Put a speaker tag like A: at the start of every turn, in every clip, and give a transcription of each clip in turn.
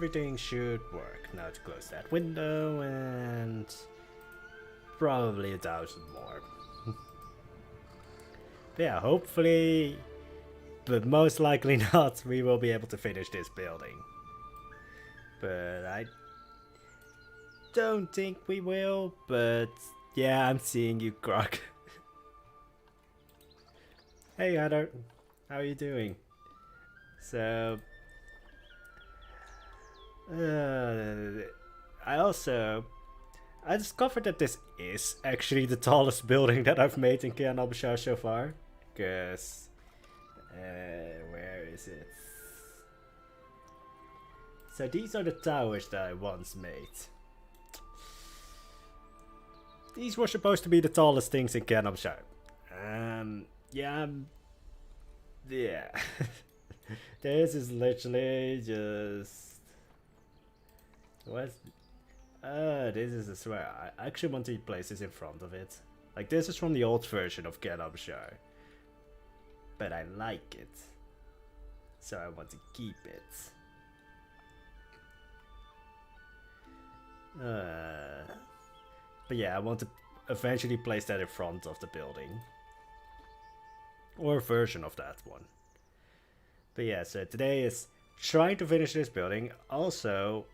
A: everything should work. Now to close that window and probably 1,000 more. Yeah, hopefully, but most likely not, we will be able to finish this building. But I don't think we will, but yeah, I'm seeing you, Croc. Hey, Heather, how are you doing? So, I discovered that this is actually the tallest building that I've made in Kayan al-Bashar so far. Because, where is it? So these are the towers that I once made. These were supposed to be the tallest things in Kayan al-Bashar. Yeah. This is literally just... What? This is a swear. I actually want to place this in front of it. Like, this is from the old version of Kayan al-Bashar. But I like it. So I want to keep it. But yeah, I want to eventually place that in front of the building. Or a version of that one. But yeah, so today is trying to finish this building. Also,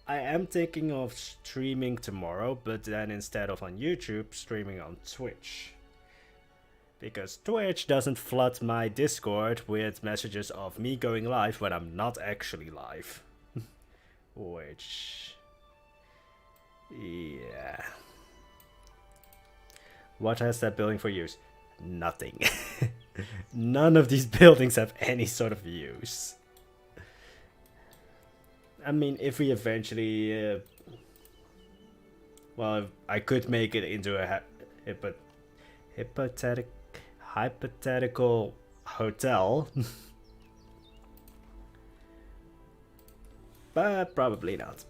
A: I am thinking of streaming tomorrow, but then instead of on YouTube, streaming on Twitch. Because Twitch doesn't flood my Discord with messages of me going live when I'm not actually live. Which... yeah. What has that building for use? Nothing. None of these buildings have any sort of use. I mean, if we eventually... well, I could make it into a hypothetical hotel. But probably not.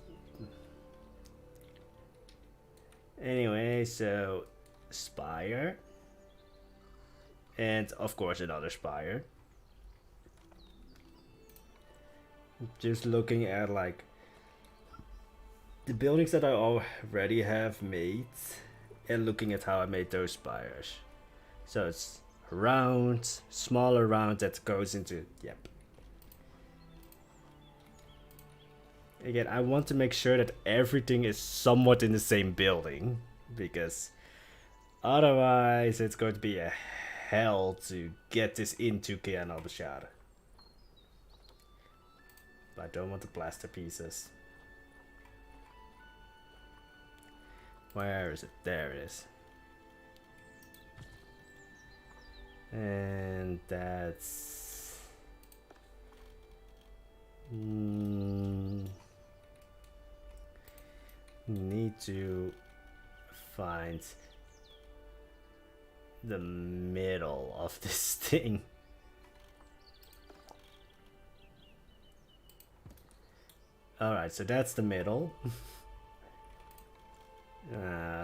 A: Anyway, so... spire. And of course another spire. Just looking at like the buildings that I already have made and looking at how I made those spires. So it's a round, smaller round that goes into, yep. Again, I want to make sure that everything is somewhat in the same building, because otherwise it's going to be a hell to get this into Kayan al-Bashar. But I don't want the plaster pieces. Where is it? There it is. And that's... need to find the middle of this thing. Alright, so that's the middle.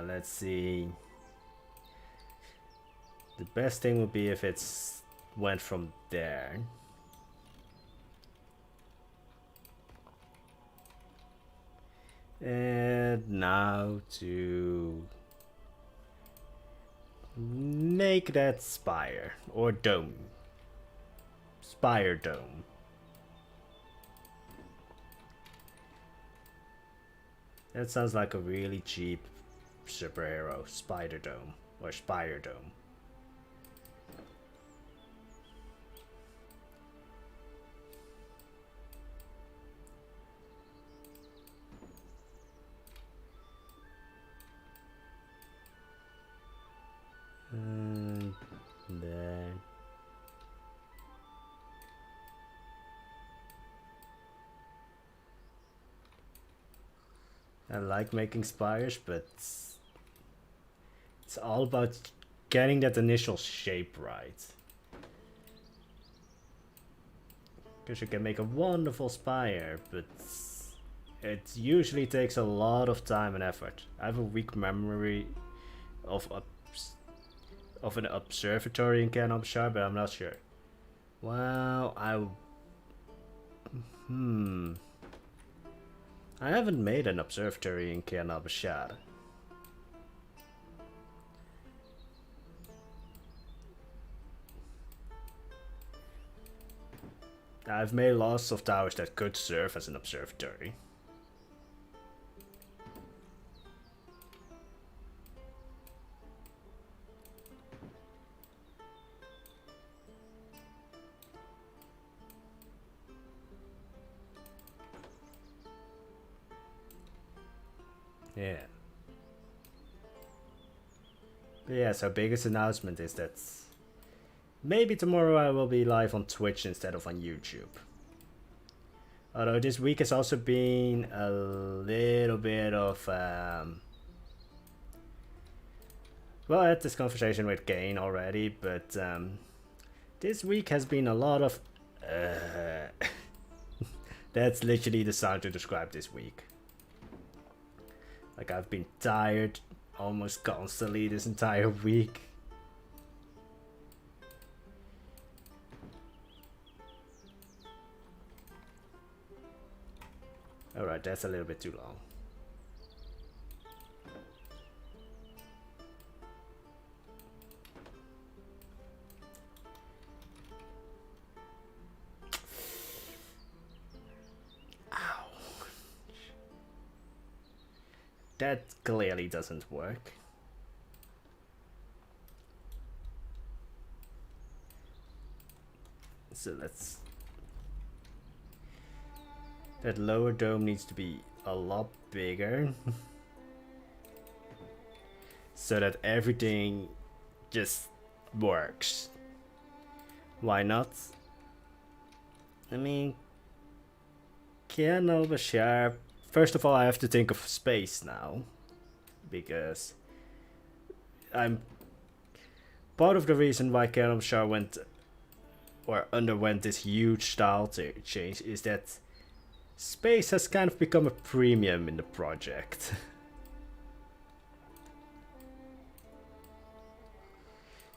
A: Let's see. The best thing would be if it's went from there. And now to make that spire or dome. Spire dome. That sounds like a really cheap superhero. Spider dome or spire dome. And then I like making spires, but it's all about getting that initial shape right. Because you can make a wonderful spire, but it usually takes a lot of time and effort. I have a weak memory of an observatory in Kayan al-Bashar, but I'm not sure. Well, I haven't made an observatory in Kayan al-Bashar. I've made lots of towers that could serve as an observatory. Yeah. But yeah, so biggest announcement is that maybe tomorrow I will be live on Twitch instead of on YouTube. Although this week has also been a little bit of well, I had this conversation with Kayan already, but this week has been a lot of that's literally the sound to describe this week. Like, I've been tired almost constantly this entire week. Alright, that's a little bit too long. Ow. That clearly doesn't work. So let's... That lower dome needs to be a lot bigger. So that everything just works. Why not? I mean... Kayan al-Bashar... First of all, I have to think of space now. Because... I'm... Part of the reason why Kayan al-Bashar went... or underwent this huge style change is that space has kind of become a premium in the project.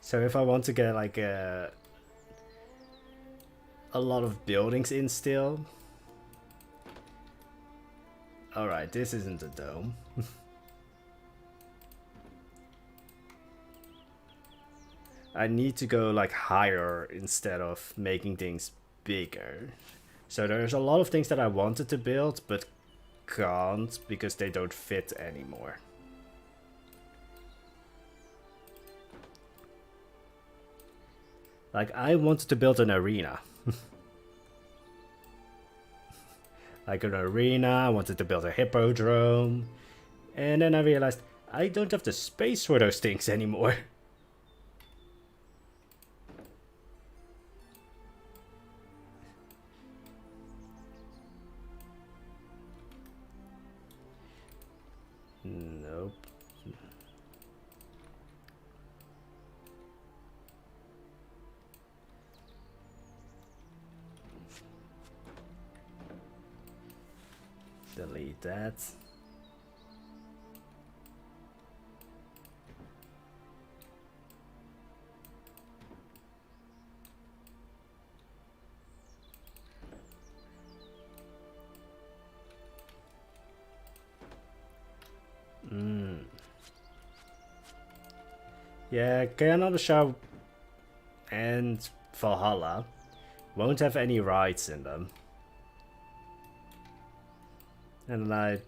A: So if I want to get like a lot of buildings in still. Alright, this isn't a dome. I need to go like higher instead of making things bigger. So there's a lot of things that I wanted to build but can't because they don't fit anymore. Like, I wanted to build an arena. Like an arena, I wanted to build a hippodrome. And then I realized I don't have the space for those things anymore. Nope. Delete that. Yeah, Kayan al-Bashar and Valhalla won't have any rides in them. And I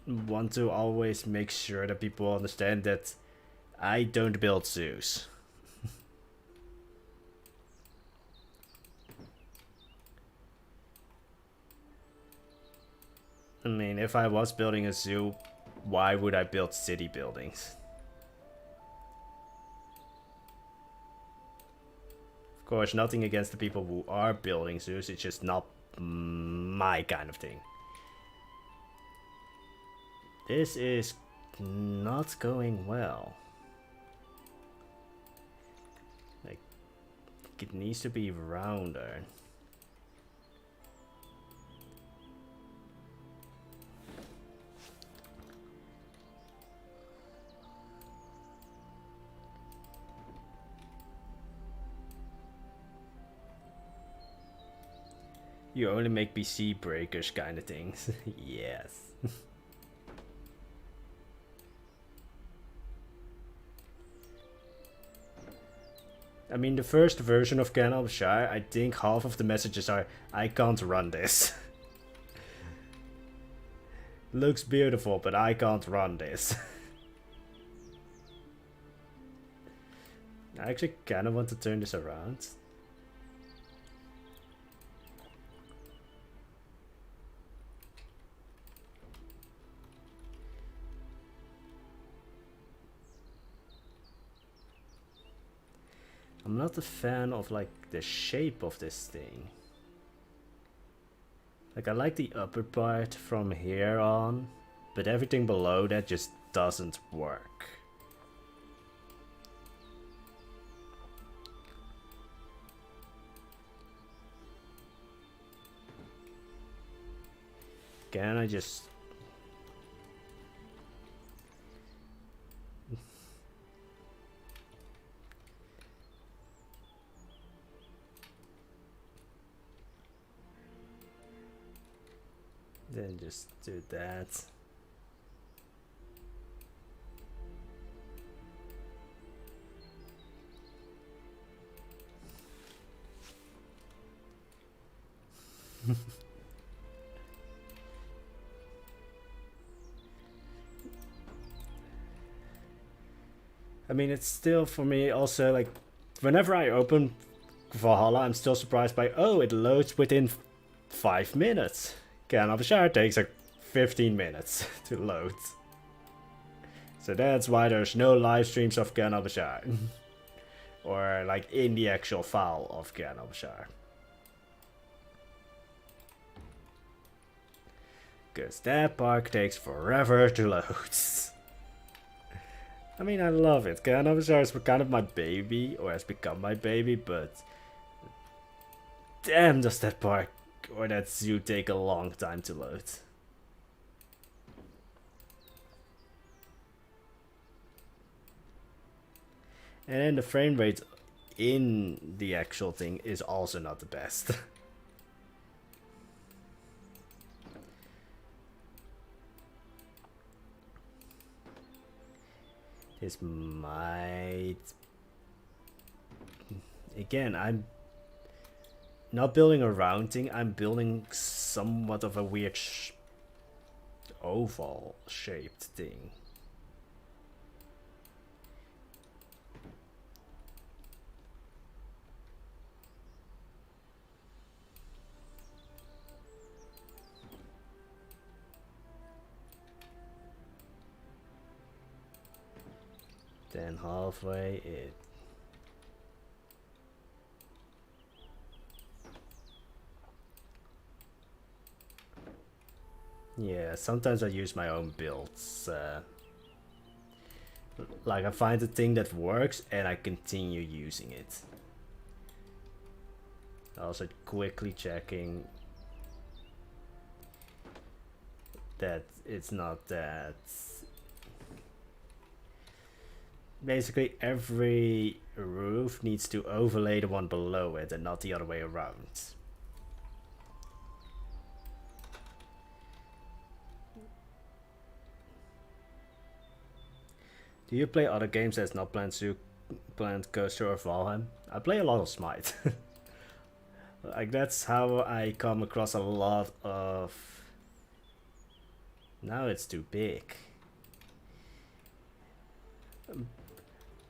A: want to always make sure that people understand that I don't build zoos. I mean, if I was building a zoo, why would I build city buildings? Of course, nothing against the people who are building zoos, it's just not my kind of thing. This is not going well. Like, it needs to be rounder. You only make PC breakers kind of things. Yes. I mean, the first version of Kayan al-Bashar, I think half of the messages are, I can't run this. Looks beautiful, but I can't run this. I actually kind of want to turn this around. I'm not a fan of like the shape of this thing. Like I like the upper part from here on, but everything below that just doesn't work. Can I just... Then just do that. I mean, it's still for me also like whenever I open Valhalla, I'm still surprised by, oh, it loads within 5 minutes. Kayan al-Bashar takes like 15 minutes to load. So that's why there's no live streams of Kayan al-Bashar. Or like in the actual file of Kayan al-Bashar. Because that park takes forever to load. I mean, I love it. Kayan al-Bashar is kind of my baby, or has become my baby, but damn does that park or that zoo take a long time to load. And then the frame rate in the actual thing is also not the best. This might... Again, I'm not building a round thing, I'm building somewhat of a weird oval shaped thing. Then halfway it. Yeah, sometimes I use my own builds. Like I find a thing that works and I continue using it. Also quickly checking that it's not that... Basically every roof needs to overlay the one below it and not the other way around. Do you play other games that's not Plant Zoo, Plant Coaster or Valheim? I play a lot of Smite. Like that's how I come across a lot of... Now it's too big.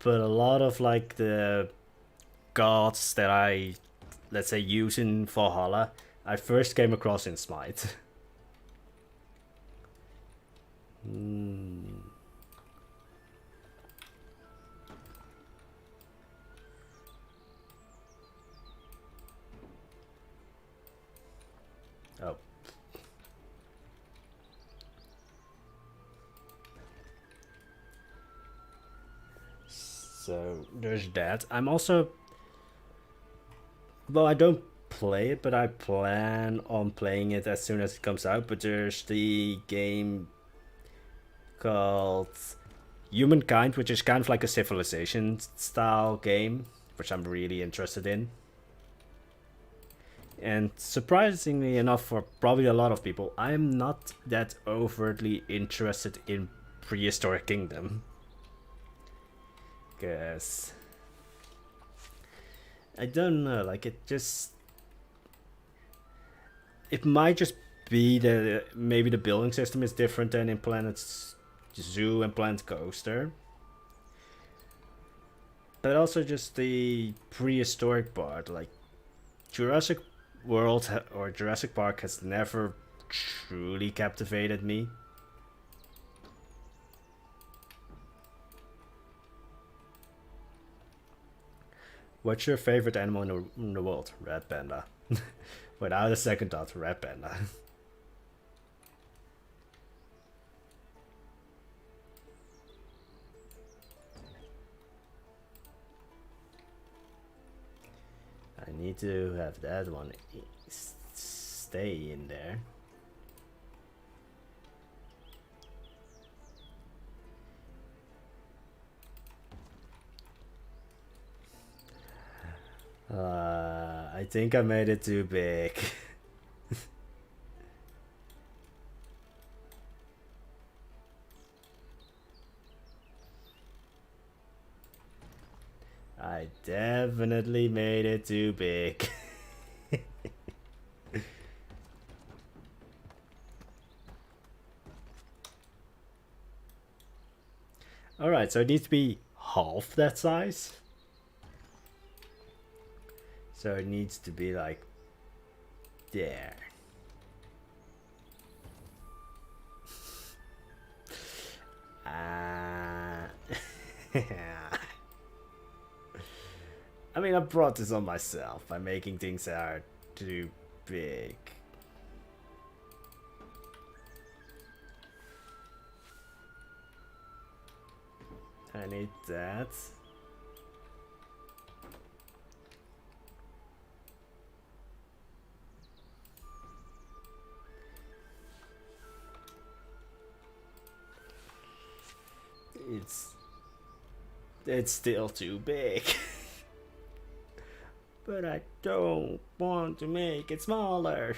A: But a lot of like the gods that I, let's say, use in Valhalla, I first came across in Smite. Oh. So there's that. I'm also... Well, I don't play it, but I plan on playing it as soon as it comes out. But there's the game called Humankind, which is kind of like a Civilization style game, which I'm really interested in. And surprisingly enough, for probably a lot of people, I'm not that overtly interested in Prehistoric Kingdom. Because I don't know, like it might just be that maybe the building system is different than in Planet Zoo and Planet Coaster. But also just the prehistoric part, like Jurassic World or Jurassic Park has never truly captivated me. What's your favorite animal in the world? Red panda. Without a second thought, red panda. I need to have that one stay in there. I think I made it too big. I definitely made it too big. Alright, so it needs to be half that size. So it needs to be like there. I mean, I brought this on myself by making things that are too big. I need that. It's still too big. But I don't want to make it smaller.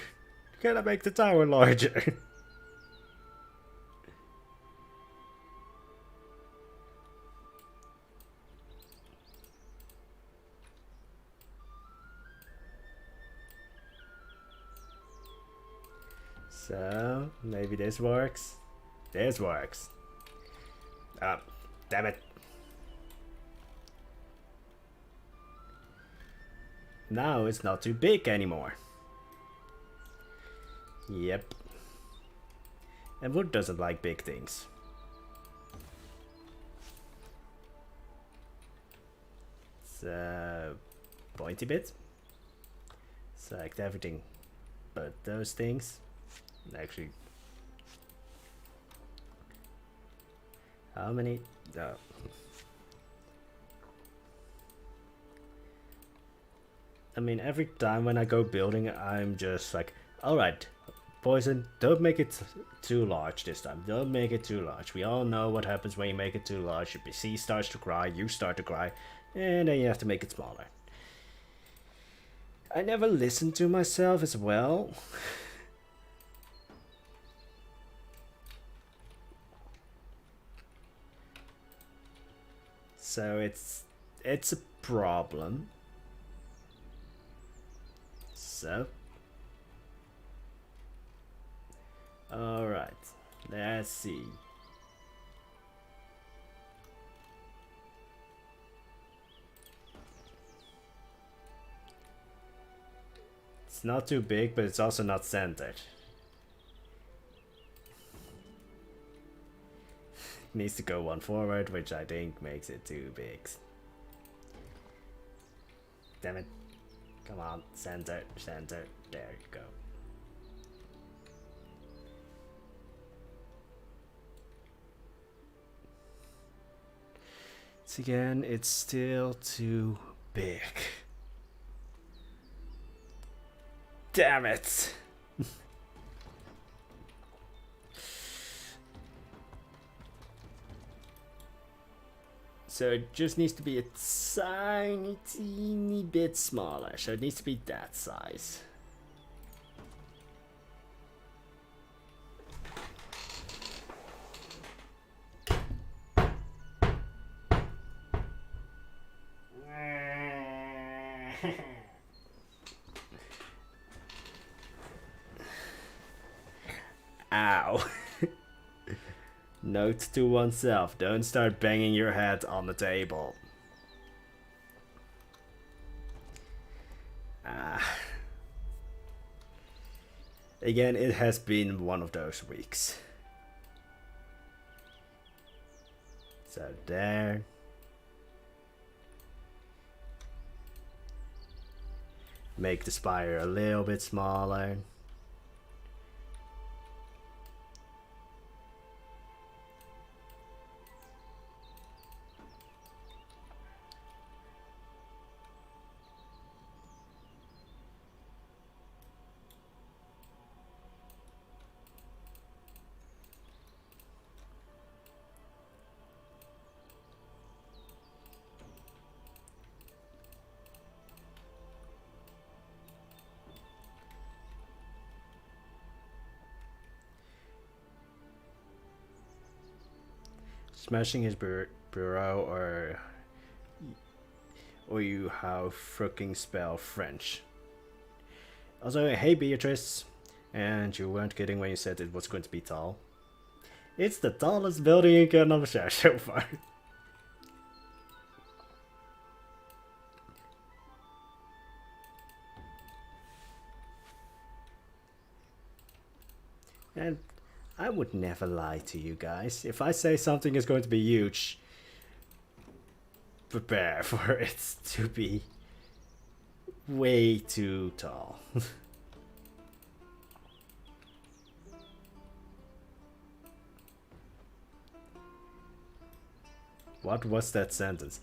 A: Can I make the tower larger? So, maybe this works. This works. Ah, damn it. Now it's not too big anymore. Yep. And wood doesn't like big things. So, pointy bit. Select everything but those things. Actually, how many? Oh. I mean, every time when I go building, I'm just like, alright, Poison, don't make it too large this time. Don't make it too large. We all know what happens when you make it too large. Your PC starts to cry, you start to cry, and then you have to make it smaller. I never listen to myself as well. So it's a problem. So, alright, let's see. It's not too big, but it's also not centered. It needs to go one forward, which I think makes it too big. Damn it. Come on, center, center. There you go. Once again, it's still too big. Damn it! So it just needs to be a tiny, teeny bit smaller. So it needs to be that size. Ow. Note to oneself, don't start banging your head on the table. Again, it has been one of those weeks. So there. Make the spire a little bit smaller. Smashing his bureau, or you how fucking spell French. Also, hey Beatrice, and you weren't kidding when you said it was going to be tall. It's the tallest building in al-Bashar so far. And I would never lie to you guys. If I say something is going to be huge, prepare for it to be way too tall. What was that sentence?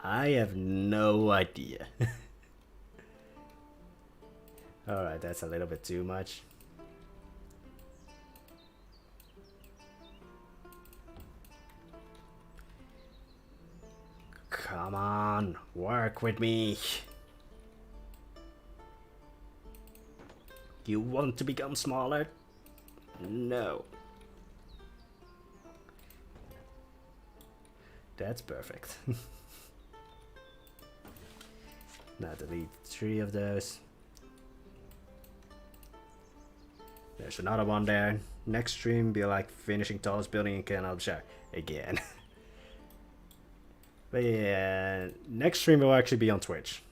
A: I have no idea. Alright, that's a little bit too much. Come on, work with me. You want to become smaller? No. That's perfect. Now delete 3 of those. There's another one there. Next stream be like finishing tallest building in Kayan al-Bashar again. But yeah, next stream will actually be on Twitch.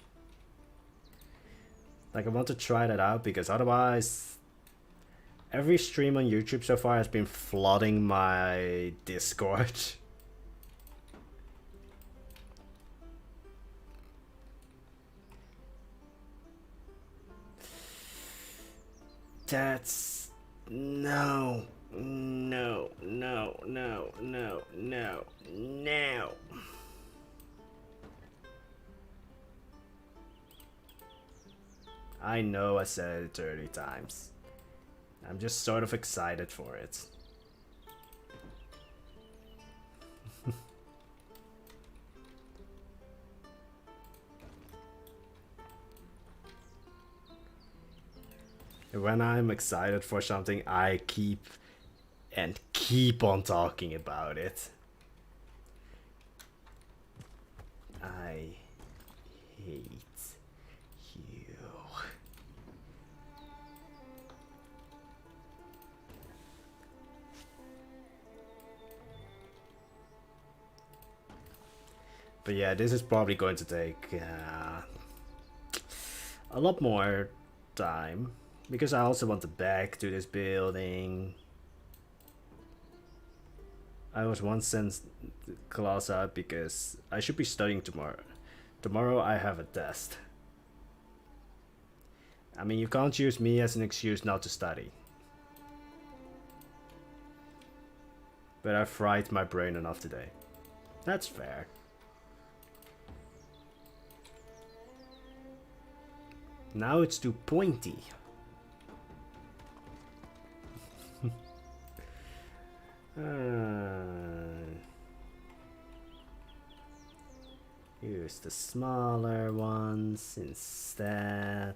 A: Like, I want to try that out because otherwise every stream on YouTube so far has been flooding my Discord. That's... No. No. No. No. No. No. No. I know I said it 30 times. I'm just sort of excited for it. When I'm excited for something, I keep on talking about it. I hate you. But yeah, this is probably going to take a lot more time. Because I also want to back to this building. I was once sent class out because I should be studying tomorrow. Tomorrow I have a test. I mean, you can't use me as an excuse not to study. But I fried my brain enough today. That's fair. Now it's too pointy. Use the smaller ones instead.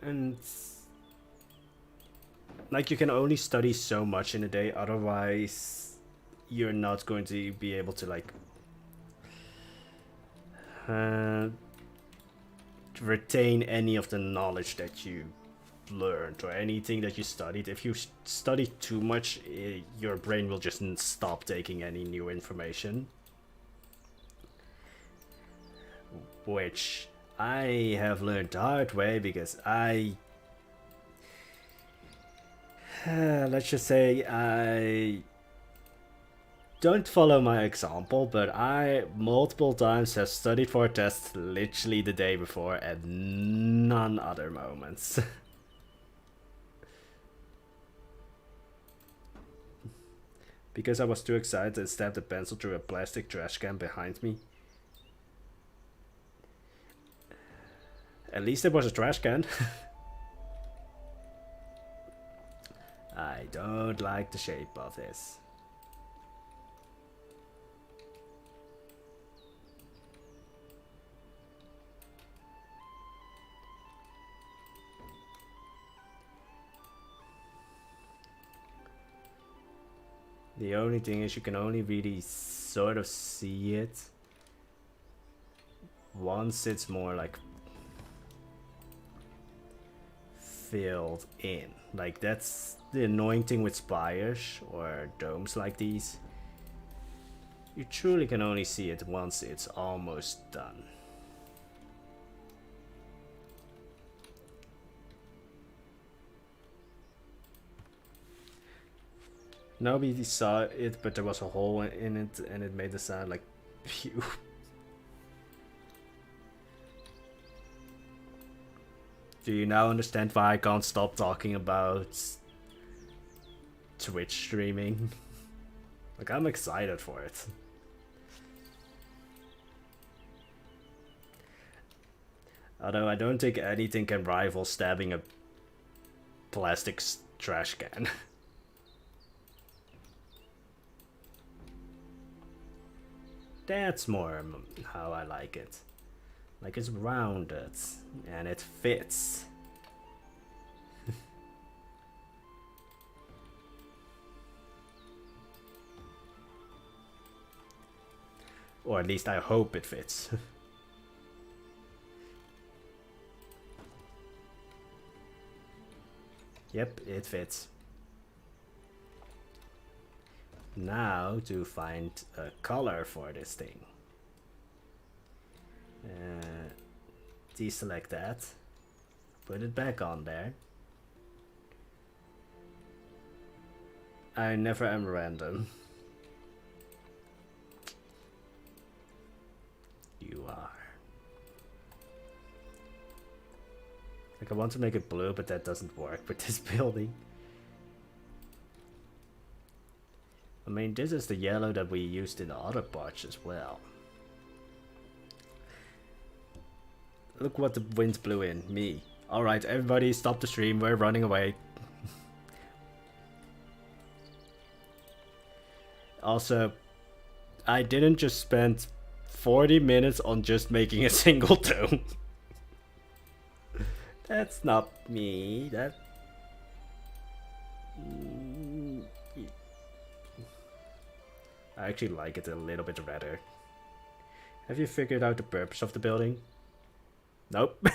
A: And like, you can only study so much in a day, otherwise you're not going to be able to like retain any of the knowledge that you learned or anything that you studied. If you study too much, your brain will just stop taking any new information, which I have learned the hard way because let's just say I don't follow my example, but I multiple times have studied for a test literally the day before and none other moments. Because I was too excited to stab the pencil through a plastic trash can behind me. At least it was a trash can. I don't like the shape of this. The only thing is you can only really sort of see it once it's more like filled in. Like, that's the annoying thing with spires or domes like these. You truly can only see it once it's almost done. Nobody saw it, but there was a hole in it and it made the sound like pew. Do you now understand why I can't stop talking about Twitch streaming? Like, I'm excited for it. Although I don't think anything can rival stabbing a plastic trash can. That's more how I like it. Like, it's rounded and it fits. Or at least I hope it fits. Yep, it fits. Now to find a color for this thing. Deselect that. Put it back on there. I never am random. You are. Like, I want to make it blue, but that doesn't work with this building. I mean, this is the yellow that we used in the other parts as well. Look what the wind blew in. Me. Alright, everybody stop the stream. We're running away. Also, I didn't just spend 40 minutes on just making a single dome. That's not me. That... I actually like it a little bit redder. Have you figured out the purpose of the building? Nope.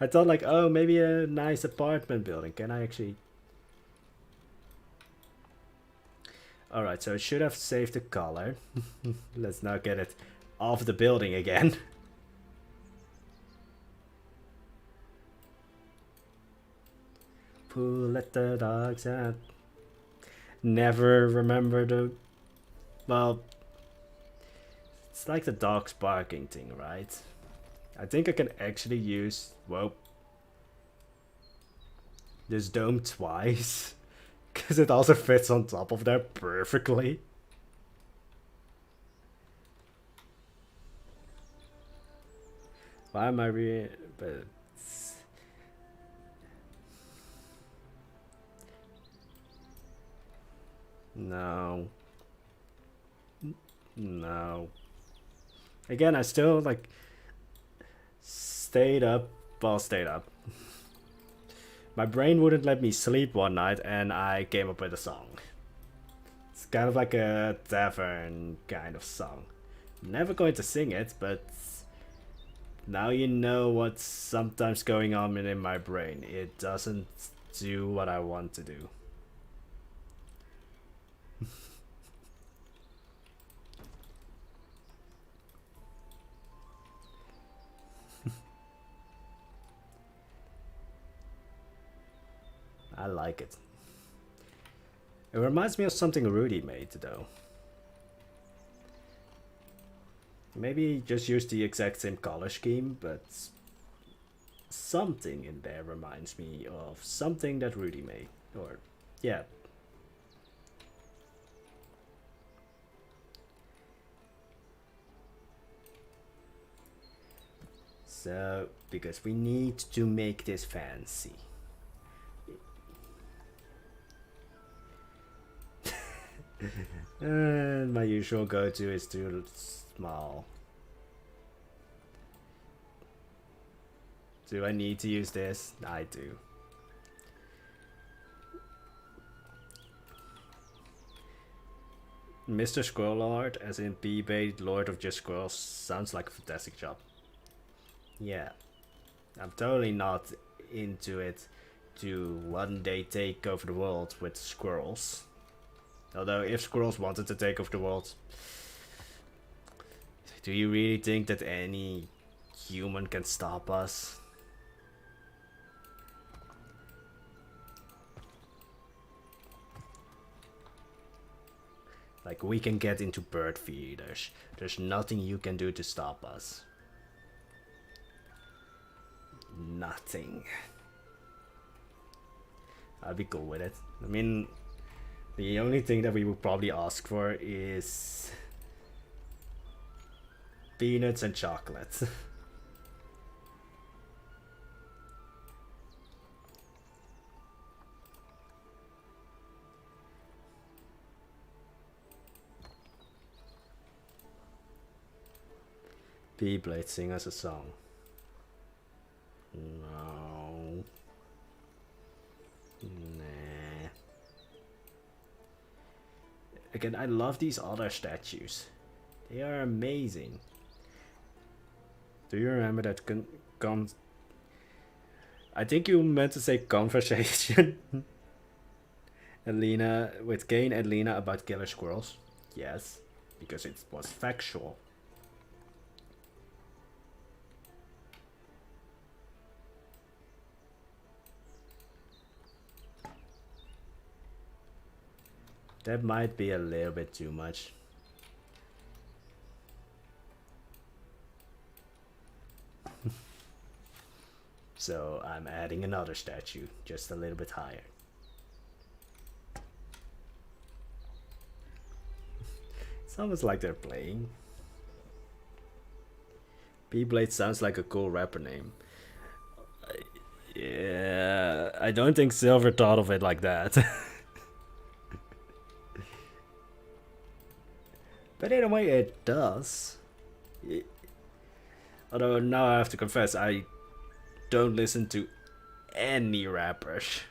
A: I thought like, oh, maybe a nice apartment building. Can I actually... Alright, so it should have saved the color. Let's now get it off the building again. Who let the dogs out? Never remember the... Well, it's like the dogs barking thing, right? I think I can actually use... Whoa. This dome twice. Because it also fits on top of there perfectly. Why am I but... No. No. Again, I still like stayed up. Well, stayed up. My brain wouldn't let me sleep one night, and I came up with a song. It's kind of like a tavern kind of song. Never going to sing it, but now you know what's sometimes going on in my brain. It doesn't do what I want to do. I like it. It reminds me of something Rudy made, though. Maybe just use the exact same color scheme, but something in there reminds me of something that Rudy made. Or, yeah. So, because we need to make this fancy. And my usual go-to is too small. Do I need to use this? I do. Mr. Squirrel Lord, as in P-Bait, Lord of Just Squirrels, sounds like a fantastic job. Yeah. I'm totally not into it to one day take over the world with squirrels. Although, if squirrels wanted to take over the world, do you really think that any human can stop us? Like, we can get into bird feeders. There's nothing you can do to stop us. Nothing. I'd be cool with it. I mean, the only thing that we would probably ask for is peanuts and chocolate. P-Blade, sing us a song. No. Nah. Again, I love these other statues. They are amazing. Do you remember that I think you meant to say conversation. Alina, with Kayan and Lena about killer squirrels? Yes, because it was factual. That might be a little bit too much. So I'm adding another statue, just a little bit higher. It's almost like they're playing. P-Blade sounds like a cool rapper name. Yeah, I don't think Silver thought of it like that. But in a way it does. Although now I have to confess, I don't listen to any rappers.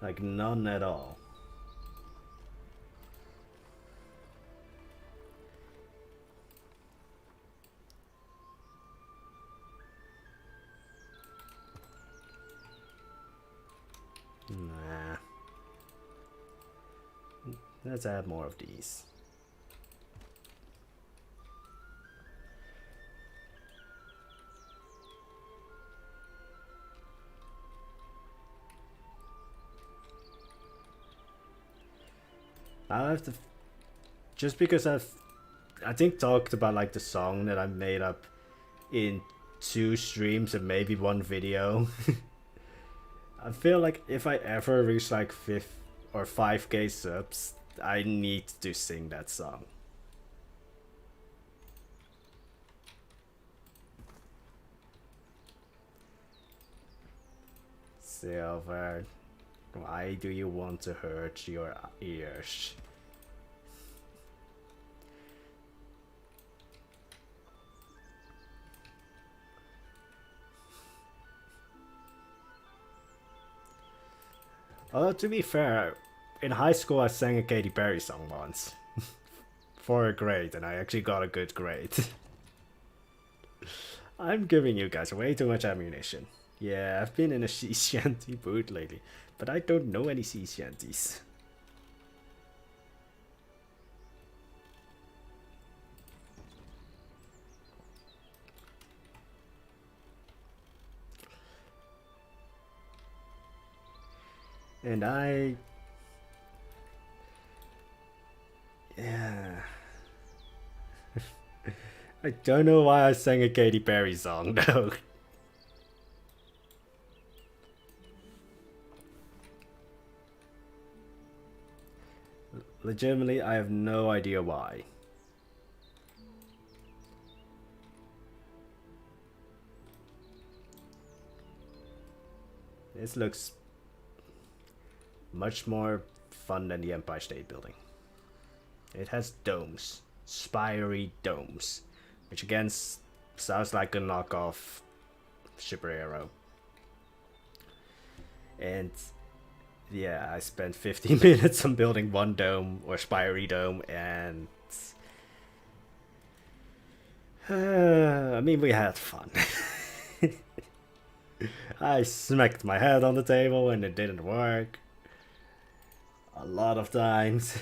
A: Like none at all. Nah. Let's add more of these. I have to, just because I think talked about like the song that I made up in 2 streams and maybe 1 video. I feel like if I ever reach like 5k subs, I need to sing that song. Silver. Why do you want to hurt your ears? Although, to be fair, in high school I sang a Katy Perry song once. For a grade, and I actually got a good grade. I'm giving you guys way too much ammunition. Yeah, I've been in a sea shanty mood lately, but I don't know any sea shanties. And yeah. I don't know why I sang a Katy Perry song though. Legitimately, I have no idea why. This looks much more fun than the Empire State Building. It has domes, spiry domes, which again sounds like a knockoff Super Arrow. And yeah, I spent 15 minutes on building one dome or spiry dome, and I mean, we had fun. I smacked my head on the table and it didn't work a lot of times.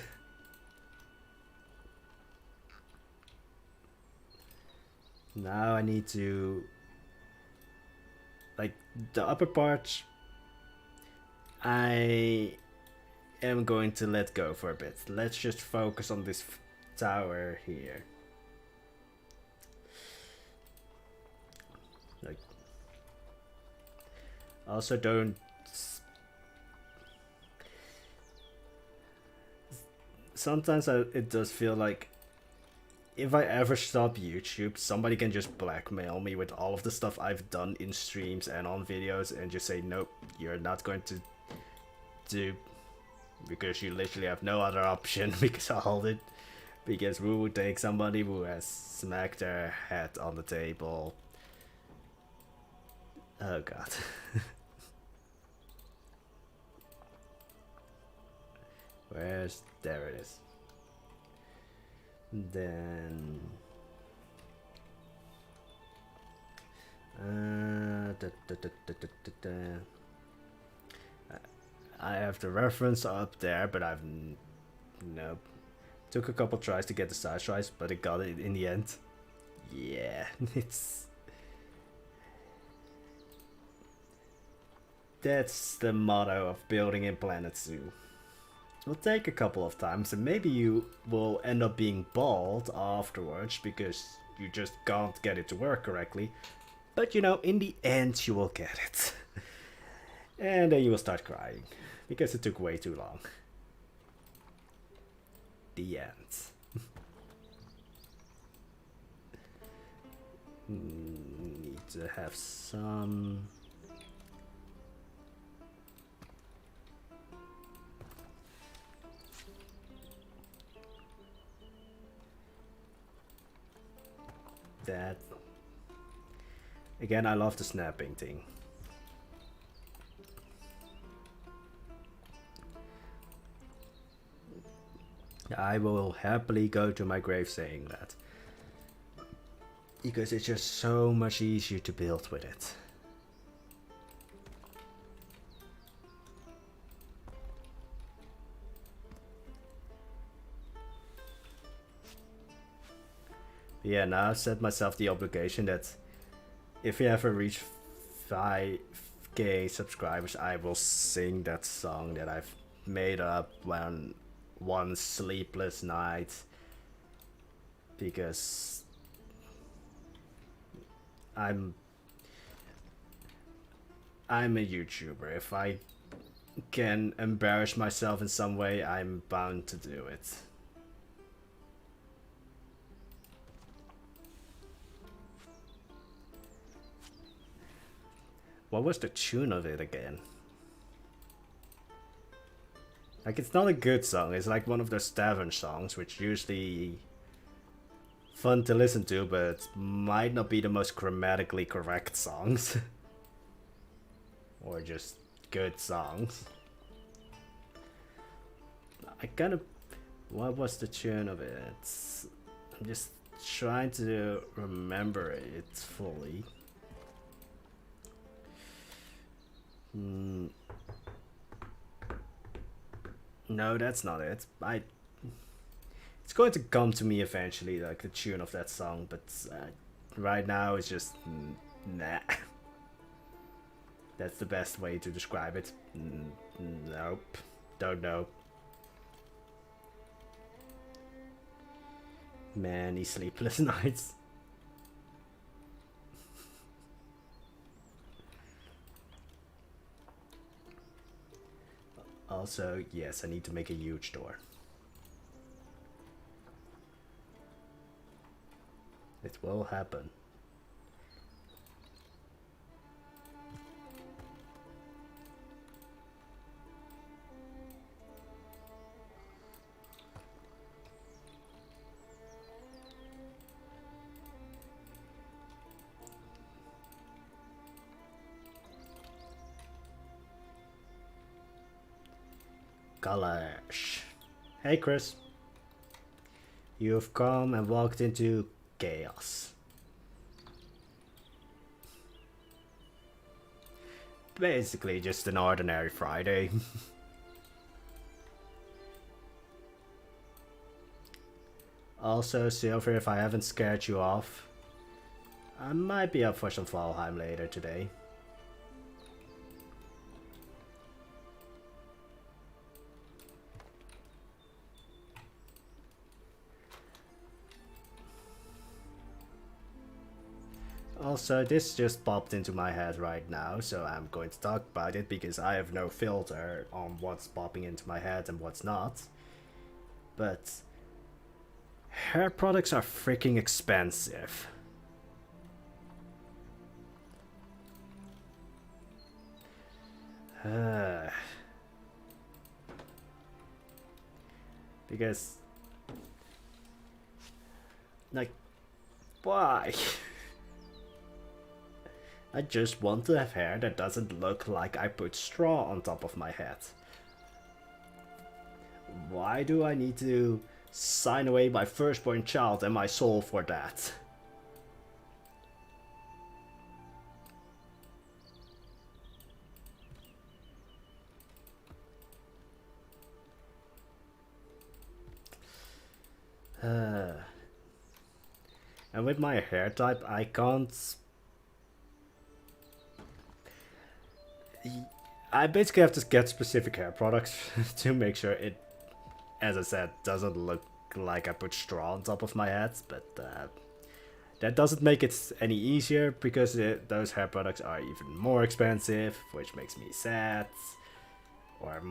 A: Now I need to, like, the upper part I am going to let go for a bit. Let's just focus on this tower here. Like, also don't. Sometimes it does feel like if I ever stop YouTube, somebody can just blackmail me with all of the stuff I've done in streams and on videos and just say, nope, you're not going to do, because you literally have no other option because I hold it. Because we would take somebody who has smacked their head on the table. Oh god. Where's... there it is. Then... I have the reference up there, but I've... nope. Took a couple tries to get the size right, but it got it in the end. Yeah, it's... that's the motto of building in Planet Zoo. It will take a couple of times, and maybe you will end up being bald afterwards because you just can't get it to work correctly. But you know, in the end you will get it. And then you will start crying because it took way too long. The end. Need to have some... that. Again, I love the snapping thing. I will happily go to my grave saying that. Because it's just so much easier to build with it. Yeah, now I've set myself the obligation that if we ever reach 5k subscribers, I will sing that song that I've made up when one sleepless night. Because I'm a YouTuber. If I can embarrass myself in some way, I'm bound to do it. What was the tune of it again? Like, it's not a good song. It's like one of those tavern songs, which usually fun to listen to, but might not be the most grammatically correct songs. Or just good songs. I kind of... What was the tune of it? I'm just trying to remember it fully. No, that's not it. It's going to come to me eventually, like the tune of that song, but right now it's just nah. That's the best way to describe it. Nope, don't know. Many sleepless nights. Also, yes, I need to make a huge door. It will happen. Kalash. Hey Chris. You've come and walked into chaos. Basically just an ordinary Friday. Also, Silver, if I haven't scared you off, I might be up for some Valheim later today. Also, this just popped into my head right now, so I'm going to talk about it because I have no filter on what's popping into my head and what's not. But hair products are freaking expensive. Because, like, why? I just want to have hair that doesn't look like I put straw on top of my head. Why do I need to sign away my firstborn child and my soul for that? And with my hair type, I can't... I basically have to get specific hair products to make sure it, as I said, doesn't look like I put straw on top of my head, but that doesn't make it any easier because those hair products are even more expensive, which makes me sad, or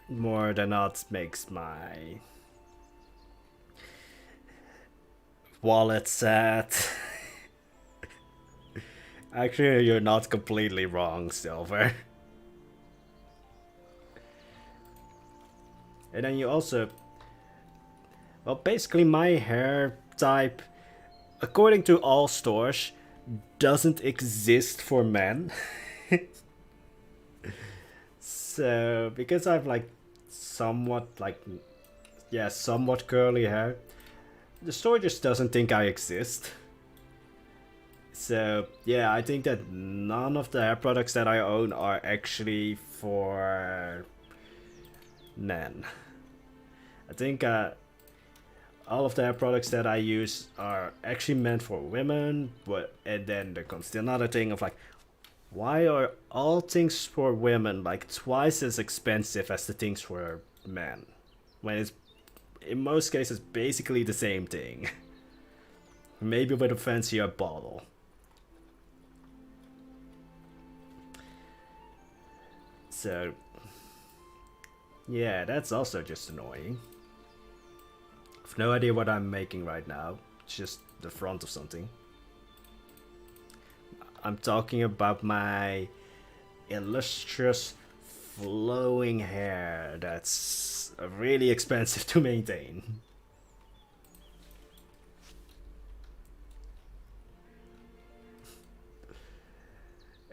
A: more than not makes my wallet sad. Actually, you're not completely wrong, Silver. And then you also... Well, basically my hair type, according to all stores, doesn't exist for men. So, because I've like somewhat curly hair, the store just doesn't think I exist. So, yeah, I think that none of the hair products that I own are actually for men. I think all of the hair products that I use are actually meant for women, and then there comes the another thing of like, why are all things for women like twice as expensive as the things for men? When it's, in most cases, basically the same thing. Maybe with a fancier bottle. So, yeah, that's also just annoying. I've no idea what I'm making right now. It's just the front of something. I'm talking about my illustrious flowing hair that's really expensive to maintain.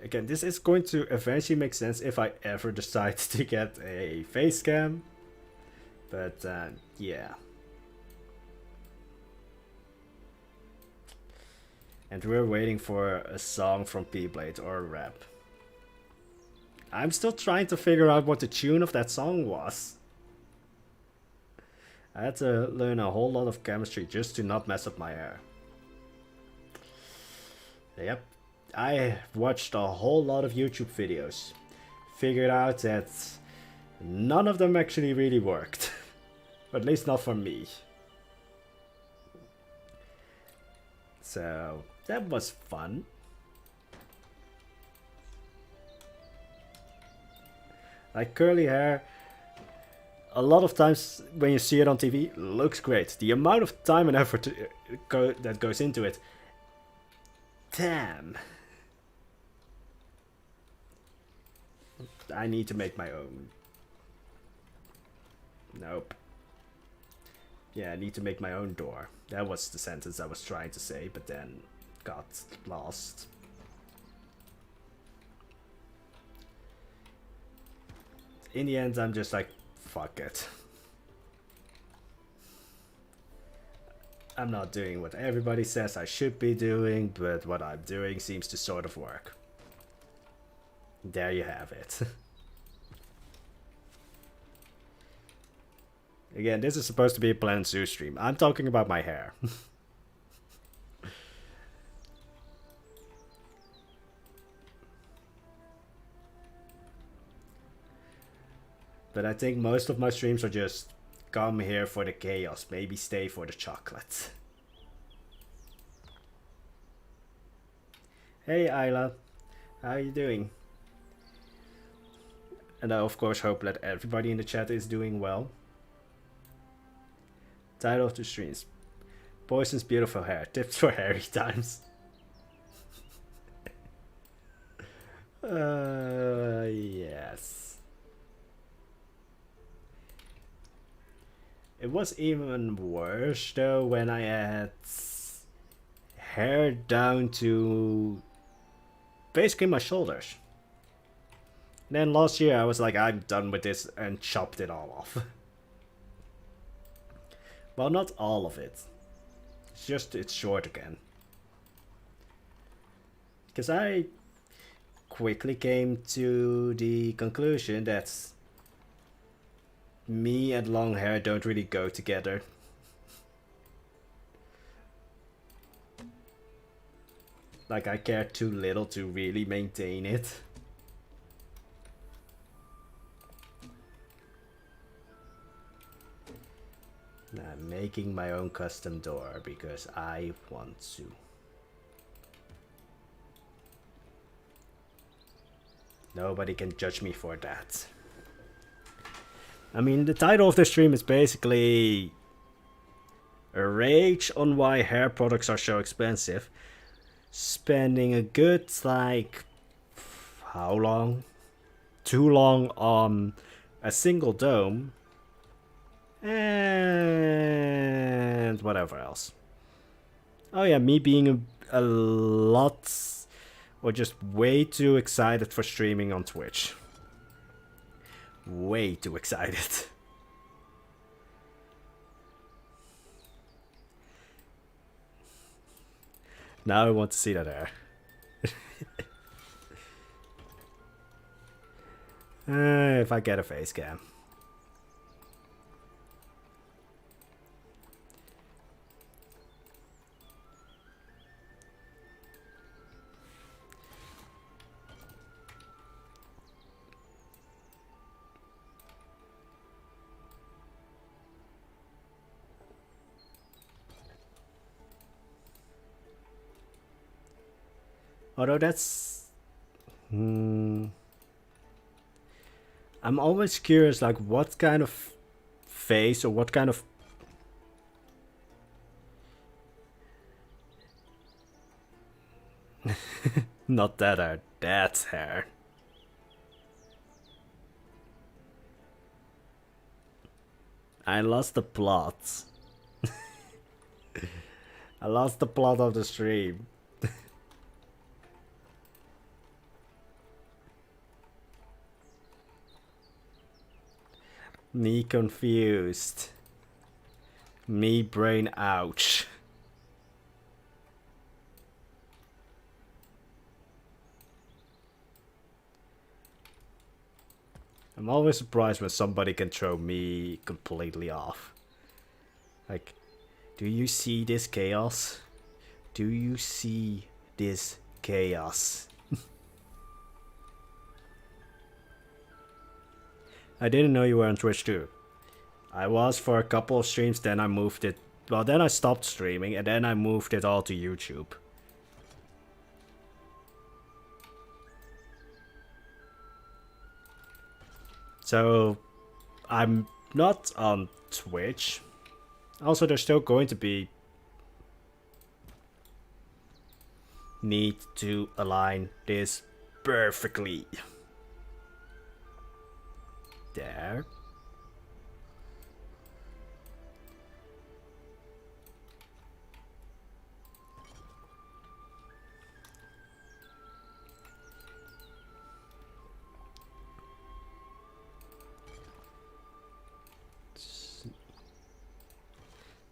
A: Again, this is going to eventually make sense if I ever decide to get a face cam. But yeah. And we're waiting for a song from P-Blade or a rap. I'm still trying to figure out what the tune of that song was. I had to learn a whole lot of chemistry just to not mess up my hair. Yep. I watched a whole lot of YouTube videos. Figured out that none of them actually really worked. Or at least not for me. So that was fun. Like curly hair, a lot of times when you see it on TV, looks great. The amount of time and effort that goes into it. Damn. I need to make my own. Nope. Yeah, I need to make my own door. That was the sentence I was trying to say, but then got lost. In the end, I'm just like, fuck it. I'm not doing what everybody says I should be doing, but what I'm doing seems to sort of work. There you have it. Again, this is supposed to be a Planet Zoo stream. I'm talking about my hair. But I think most of my streams are just come here for the chaos, maybe stay for the chocolate. Hey Isla, how are you doing? And I of course hope that everybody in the chat is doing well. Title of the streams: Poison's beautiful hair, tips for hairy times. Yes. It was even worse though when I had hair down to basically my shoulders. And then last year I was like, I'm done with this, and chopped it all off. Well, not all of it. It's just it's short again. Because I quickly came to the conclusion that me and long hair don't really go together. Like, I care too little to really maintain it. I'm making my own custom door because I want to. Nobody can judge me for that. I mean, the title of the stream is basically a rage on why hair products are so expensive. Spending a good, like, how long? Too long on a single dome. And whatever else. Oh yeah, me being a lot, or just way too excited for streaming on Twitch. Way too excited. Now I want to see that hair. If I get a face cam. Although that's... I'm always curious, like, what kind of face or what kind of... Not that hair, that hair. I lost the plot. I lost the plot of the stream. Me confused. Me brain ouch. I'm always surprised when somebody can throw me completely off. Like, do you see this chaos? Do you see this chaos? I didn't know you were on Twitch too. I was for a couple of streams, then I moved it. Well, then I stopped streaming, and then I moved it all to YouTube. So, I'm not on Twitch. Also, there's still going to be need to align this perfectly. There.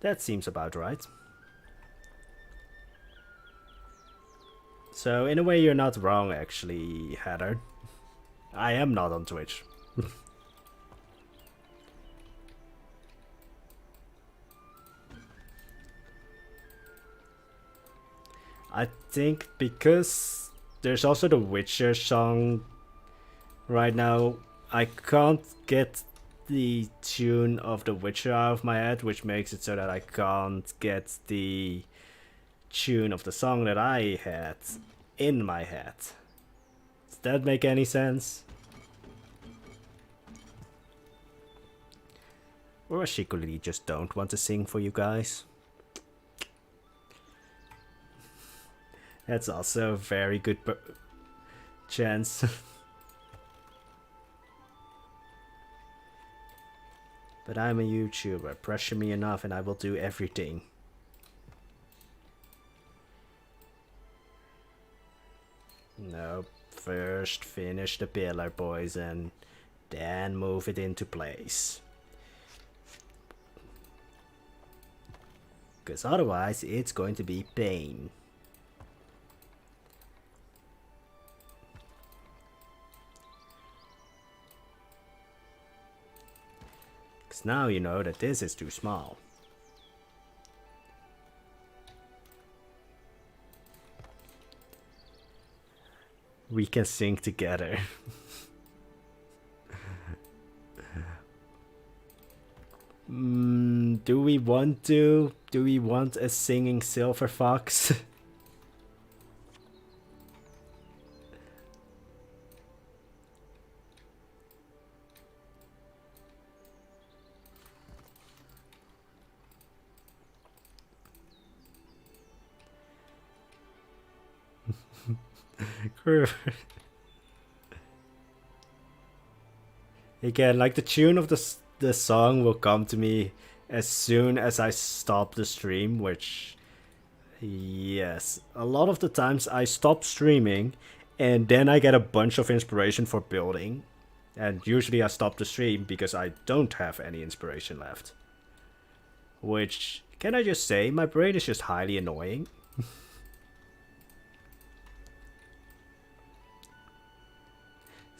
A: That seems about right. So, in a way, you're not wrong, actually, Heather. I am not on Twitch. I think because there's also the Witcher song right now, I can't get the tune of the Witcher out of my head, which makes it so that I can't get the tune of the song that I had in my head. Does that make any sense? Or I secretly just don't want to sing for you guys. That's also a very good chance. But I'm a YouTuber. Pressure me enough and I will do everything. No, first finish the pillar, boys, and then move it into place. Because otherwise it's going to be pain. Because now you know that this is too small. We can sing together. Do we want to? Do we want a singing silver fox? Again, like the tune of the song will come to me as soon as I stop the stream, which, yes, a lot of the times I stop streaming and then I get a bunch of inspiration for building, and usually I stop the stream because I don't have any inspiration left. Which, can I just say, my brain is just highly annoying.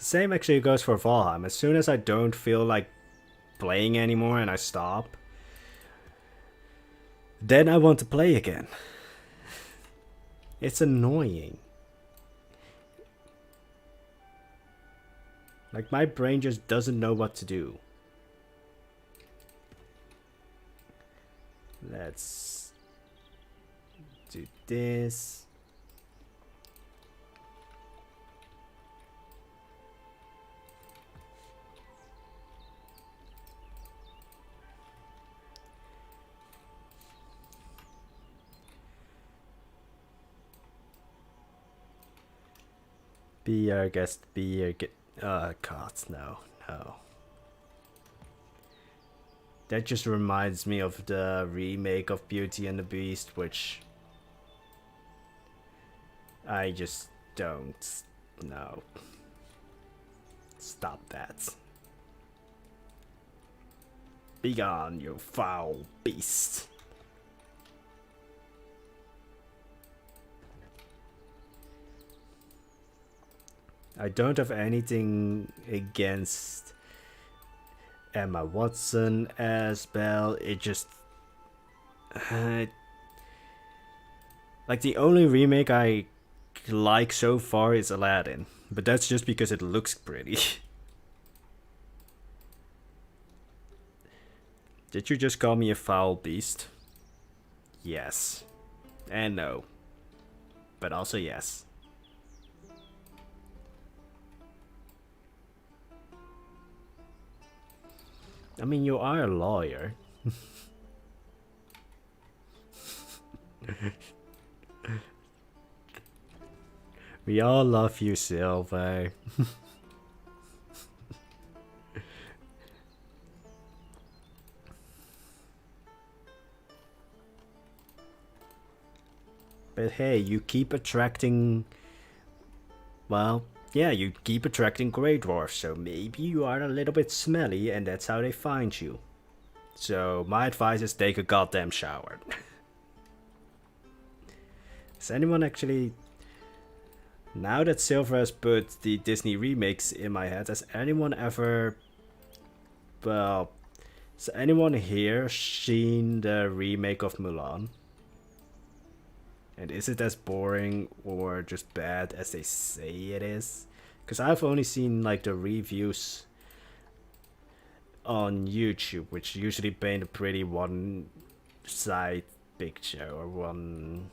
A: Same actually goes for Valheim. As soon as I don't feel like playing anymore and I stop, then I want to play again. It's annoying. Like, my brain just doesn't know what to do. Let's do this. Be your guest, be your God, no, no. That just reminds me of the remake of Beauty and the Beast, which I just don't know. Stop that. Begone, you foul beast. I don't have anything against Emma Watson as Belle. It just... like, the only remake I like so far is Aladdin. But that's just because it looks pretty. Did you just call me a foul beast? Yes. And no. But also yes. I mean, you are a lawyer. We all love you, Silver. But hey, you keep attracting... Well, yeah, you keep attracting Grey Dwarfs, so maybe you are a little bit smelly and that's how they find you. So my advice is take a goddamn shower. Has anyone actually... Now that Silver has put the Disney remakes in my head, has anyone ever... Well... Has anyone here seen the remake of Mulan? And is it as boring or just bad as they say it is? Because I've only seen like the reviews on YouTube, which usually paint a pretty one-side picture or one...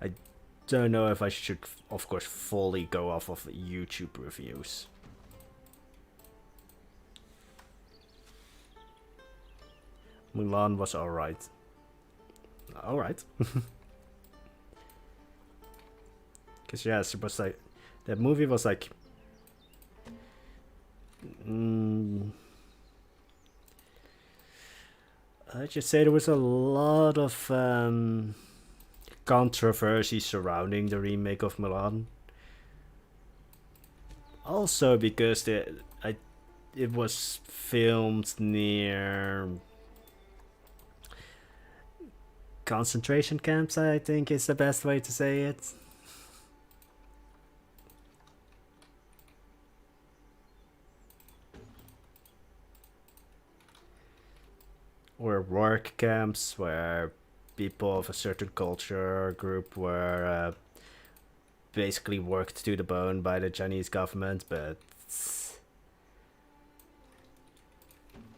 A: I don't know if I should, of course, fully go off of YouTube reviews. Mulan was alright. Alright. Because, yes, it was like... That movie was like... I'd just say there was a lot of... controversy surrounding the remake of Mulan. Also because it was filmed near concentration camps, I think is the best way to say it. Or work camps where people of a certain culture or group were basically worked to the bone by the Chinese government, but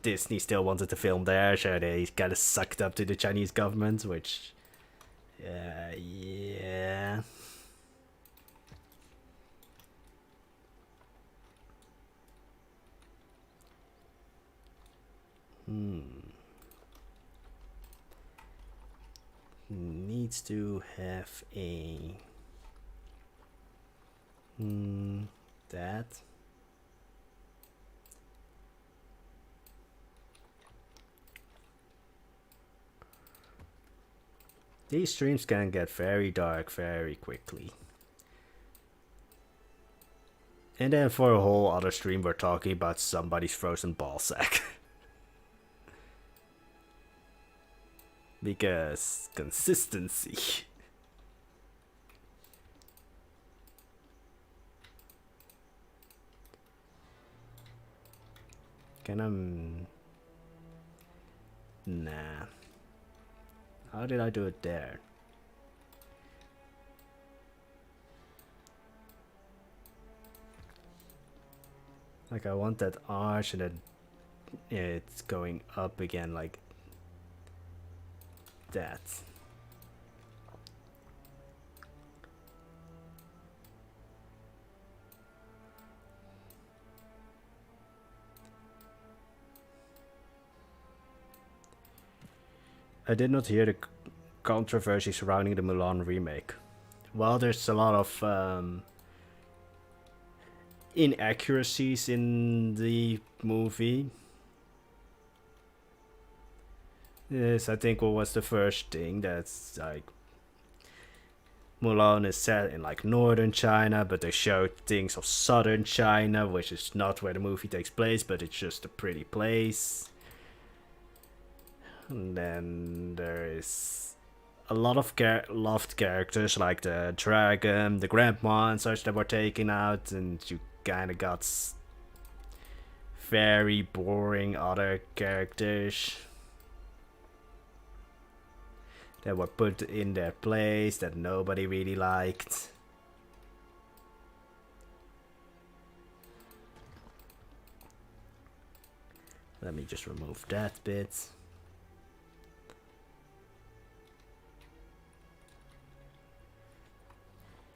A: Disney still wanted to film there, so they kind of sucked up to the Chinese government, which... yeah... Needs to have a that these streams can get very dark very quickly, and then for a whole other stream we're talking about somebody's frozen ball sack. Because consistency. Can I... Nah. How did I do it there? Like I want that arch and then it's going up again like that. I did not hear the controversy surrounding the Mulan remake? Well, there's a lot of inaccuracies in the movie. Yes, I think what was the first thing that's like Mulan is set in like northern China, but they showed things of southern China, which is not where the movie takes place, but it's just a pretty place. And then there is a lot of loved characters like the dragon, the grandma, and such that were taken out, and you kind of got very boring other characters that were put in their place that nobody really liked. Let me just remove that bit.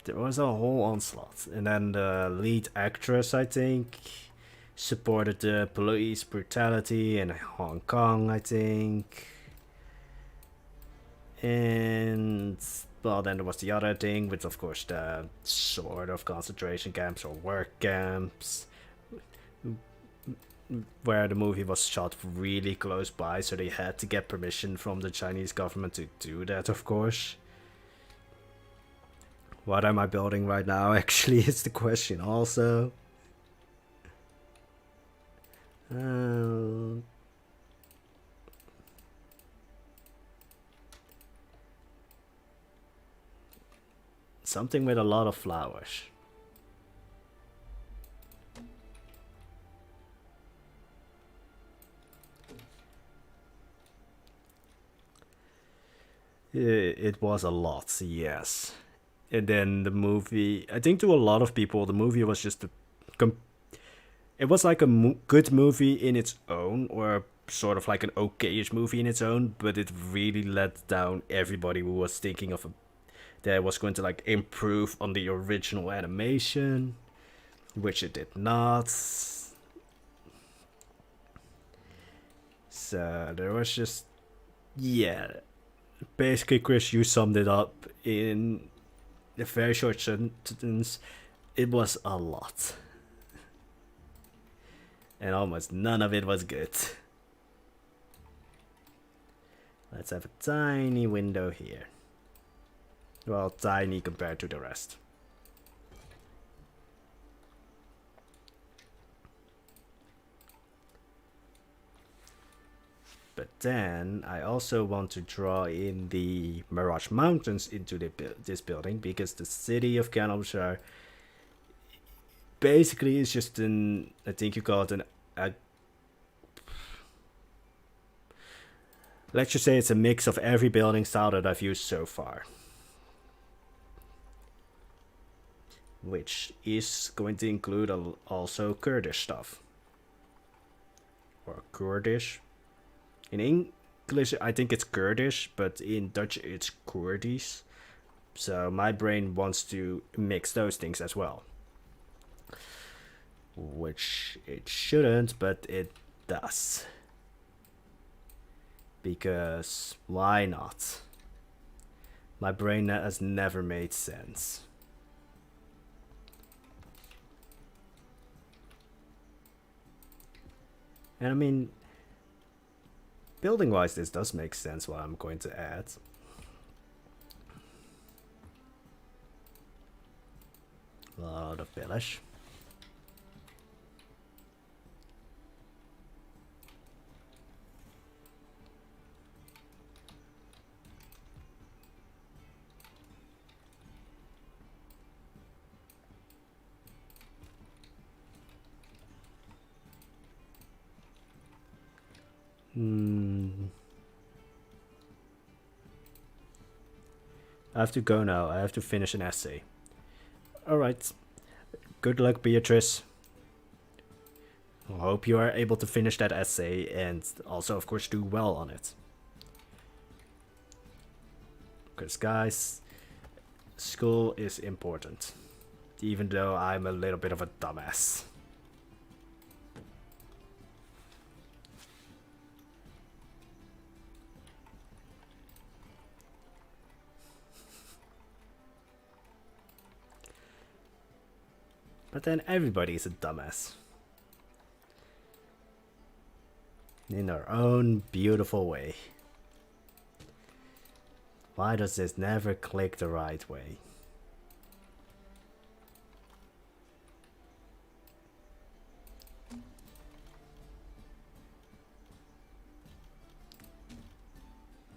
A: There was a whole onslaught, and then the lead actress, I think, supported the police brutality in Hong Kong, I think. And well, then there was the other thing, which of course the sort of concentration camps or work camps, where the movie was shot really close by, so they had to get permission from the Chinese government to do that, of course. What am I building right now, actually, is the question also. Something with a lot of flowers. It was a lot, yes. And then the movie, I think to a lot of people, the movie was just it was like a good movie in its own, or sort of like an okayish movie in its own, but it really let down everybody who was thinking of that was going to like improve on the original animation, which it did not. So there was just, yeah, basically, Chris, you summed it up in a very short sentence. It was a lot, and almost none of it was good. Let's have a tiny window here. Well, tiny compared to the rest. But then I also want to draw in the Mirage Mountains into this building, because the city of Kayan al-Bashar basically is just an, I think you call it let's just say it's a mix of every building style that I've used so far. Which is going to include also Kurdish stuff. Or Kurdish. In English, I think it's Kurdish, but in Dutch, it's Kurdish. So my brain wants to mix those things as well. Which it shouldn't, but it does. Because why not? My brain has never made sense. And I mean, building wise, this does make sense what I'm going to add. A lot of village. I have to go now. I have to finish an essay. Alright. Good luck, Beatrice. I hope you are able to finish that essay and also, of course, do well on it. Because, guys, school is important. Even though I'm a little bit of a dumbass. But then everybody's a dumbass. In our own beautiful way. Why does this never click the right way?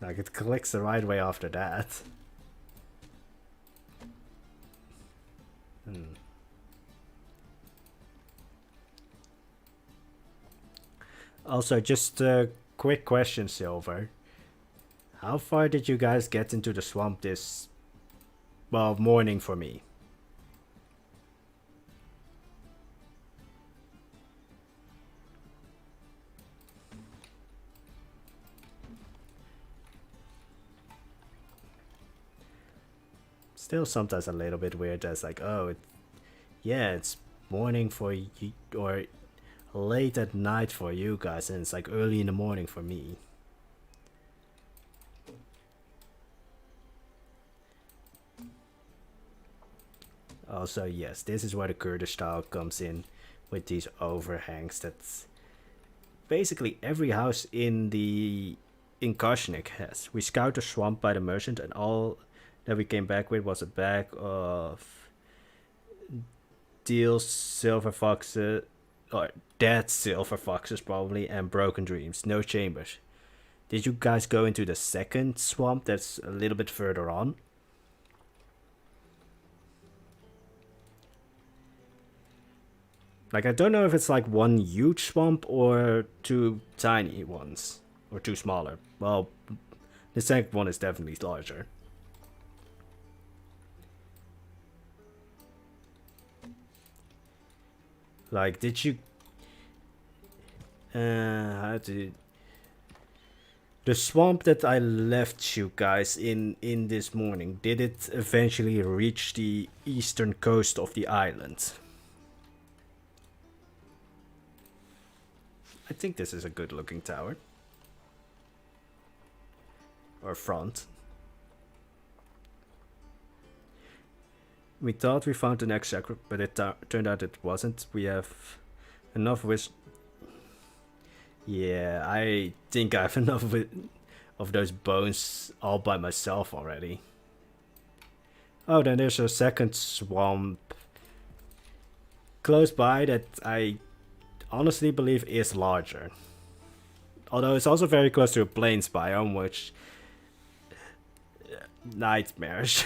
A: Like, it clicks the right way after that. Also, just a quick question, Silver. How far did you guys get into the swamp this, well, morning for me? Still sometimes a little bit weird. That's like, oh, yeah, it's morning for you, or late at night for you guys, and it's like early in the morning for me. Also, yes, this is where the Kurdish style comes in, with these overhangs. That's basically every house in Karshnik has. We scouted the swamp by the merchant, and all that we came back with was a bag of deals, silver foxes, or dead silver foxes probably, and broken dreams. No chambers. Did you guys go into the second swamp that's a little bit further on? Like, I don't know if it's like one huge swamp or two tiny ones. Or two smaller. Well, the second one is definitely larger. Like, did you... how to... The swamp that I left you guys in this morning, did it eventually reach the eastern coast of the island? I think this is a good looking tower. Or front. We thought we found the next secret, but it turned out it wasn't. We have enough Yeah, I think I have enough of those bones all by myself already. Oh, then there's a second swamp close by that I honestly believe is larger. Although it's also very close to a plains biome, which... nightmares.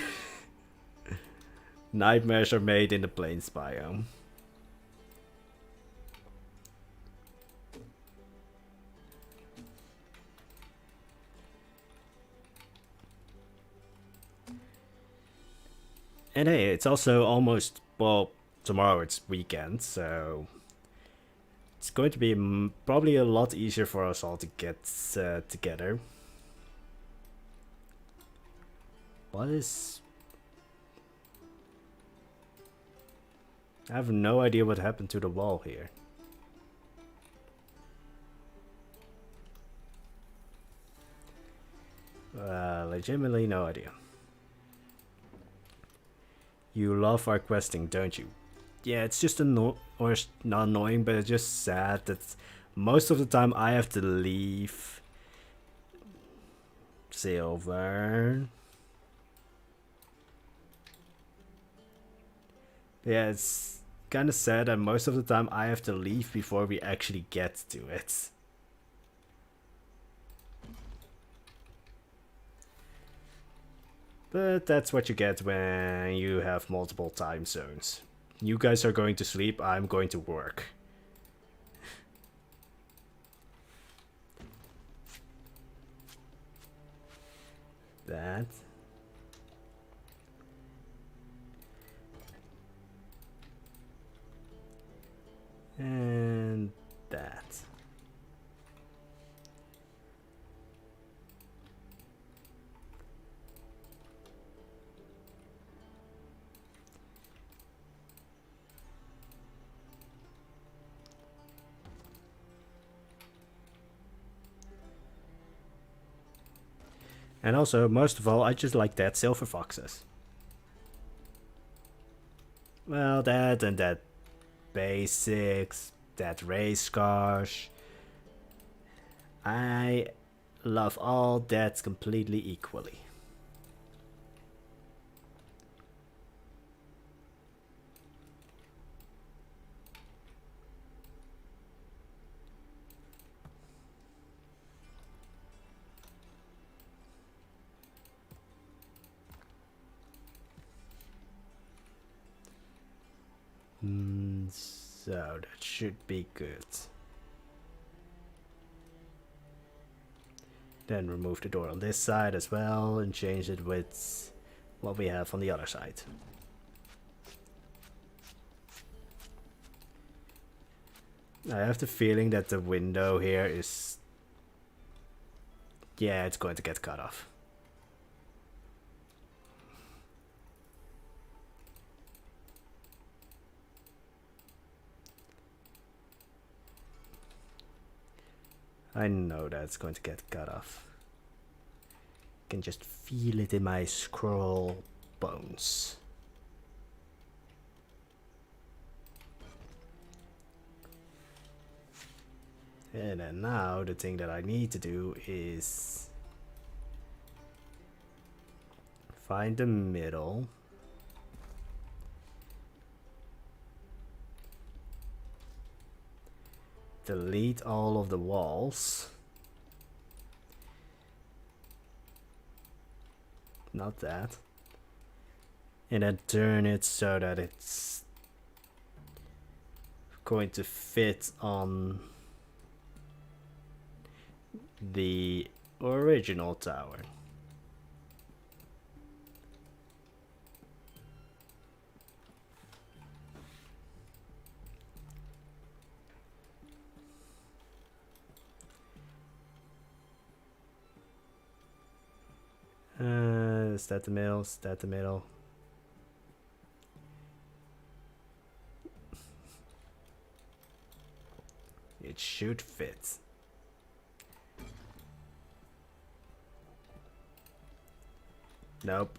A: Nightmares are made in the plains biome. And hey, it's also almost, well, tomorrow it's weekend, so it's going to be probably a lot easier for us all to get together. What is... I have no idea what happened to the wall here. Legitimately no idea. You love our questing, don't you? Yeah, it's just or not annoying, but it's just sad that most of the time I have to leave. Silver. Yeah, it's kind of sad that most of the time I have to leave before we actually get to it. But that's what you get when you have multiple time zones. You guys are going to sleep, I'm going to work. That. And that. And also, most of all, I just like dead silver foxes. Well, that and that basics, that race cars. I love all that completely equally. So that should be good. Then remove the door on this side as well and change it with what we have on the other side. I have the feeling that the window here is... yeah, it's going to get cut off. I know that's going to get cut off. I can just feel it in my scroll bones. And then now the thing that I need to do is find the middle. Delete all of the walls. Not that. And then turn it so that it's going to fit on the original tower. Is that the middle? Is that the middle? It should fit. Nope.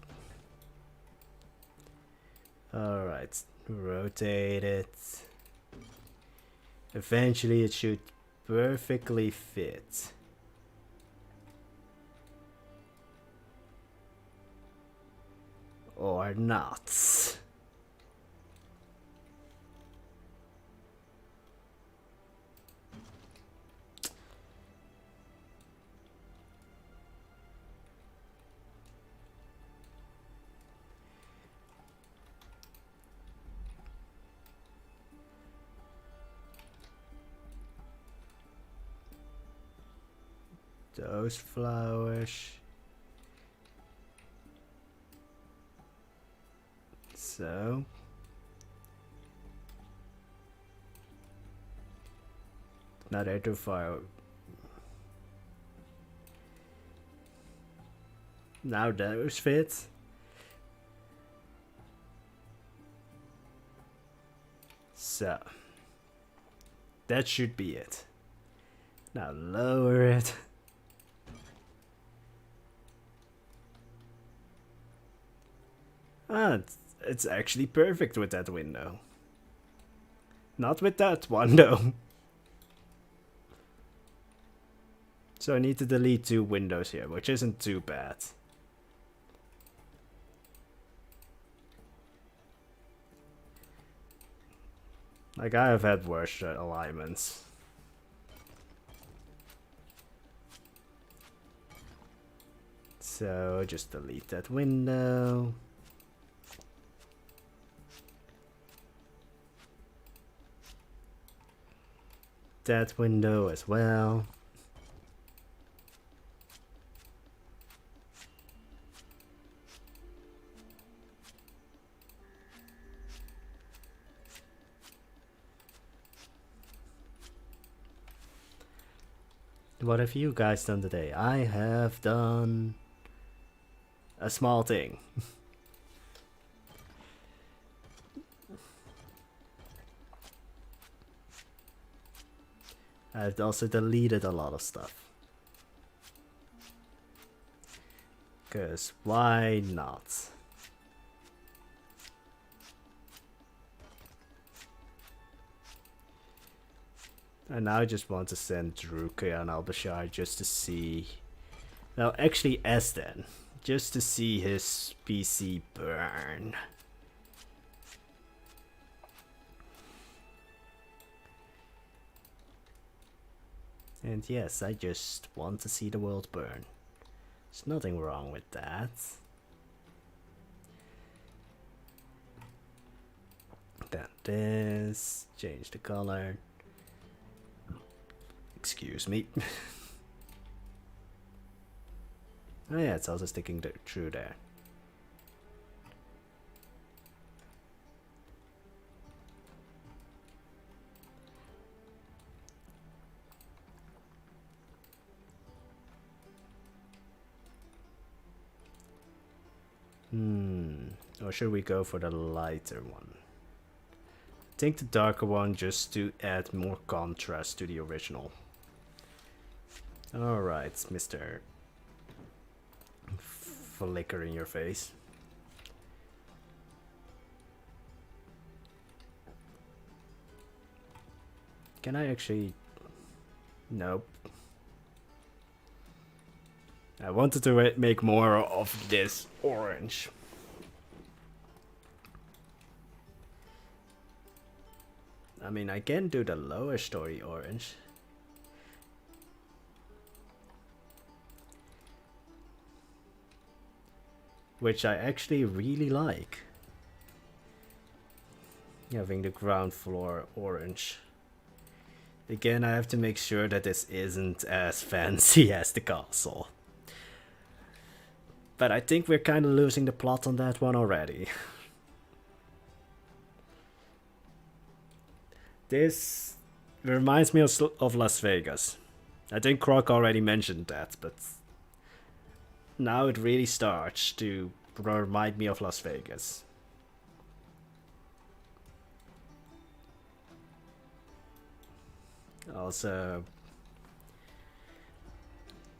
A: Alright, rotate it. Eventually it should perfectly fit. Or not. Those flowers. So. Now they're too far. Now those fit. So. That should be it. Now lower it. Ah, it's actually perfect with that window. Not with that one though. So I need to delete 2 windows here, which isn't too bad. Like, I have had worse alignments. So just delete that window. That window as well. What have you guys done today? I have done a small thing. I've also deleted a lot of stuff. Cause why not? And now I just want to send through Kayan al-Bashar just to see... No, actually Esden. Just to see his PC burn. And yes, I just want to see the world burn. There's nothing wrong with that. Then this, change the color. Excuse me. Oh yeah, it's also sticking through there. Or should we go for the lighter one? I think the darker one just to add more contrast to the original. Alright, Mr. Flicker in your face. Can I actually... Nope. I wanted to make more of this orange. I mean, I can do the lower story orange. Which I actually really like. Having the ground floor orange. Again, I have to make sure that this isn't as fancy as the castle. But I think we're kind of losing the plot on that one already. This reminds me of Las Vegas. I think Croc already mentioned that, but now it really starts to remind me of Las Vegas. Also,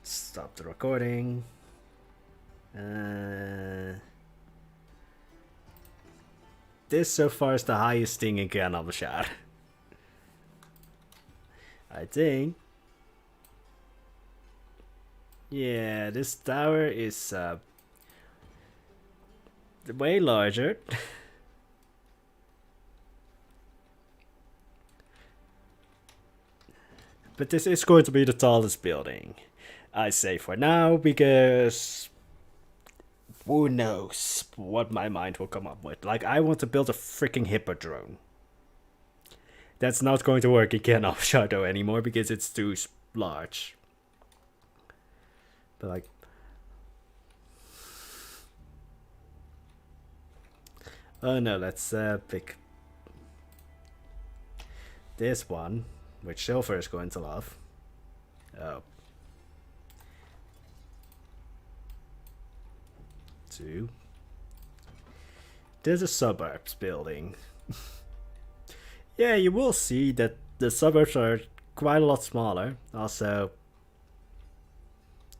A: stop the recording. This so far is the highest thing in Kayan al-Bashar. I think. Yeah, this tower is way larger. But this is going to be the tallest building. I say for now, because who knows what my mind will come up with. Like, I want to build a freaking hippodrome. That's not going to work in Kayan al-Bashar though anymore because it's too large. But like... Oh no, let's pick this one, which Silver is going to love. Oh. 2. There's a Suburbs building. Yeah, you will see that the suburbs are quite a lot smaller. Also,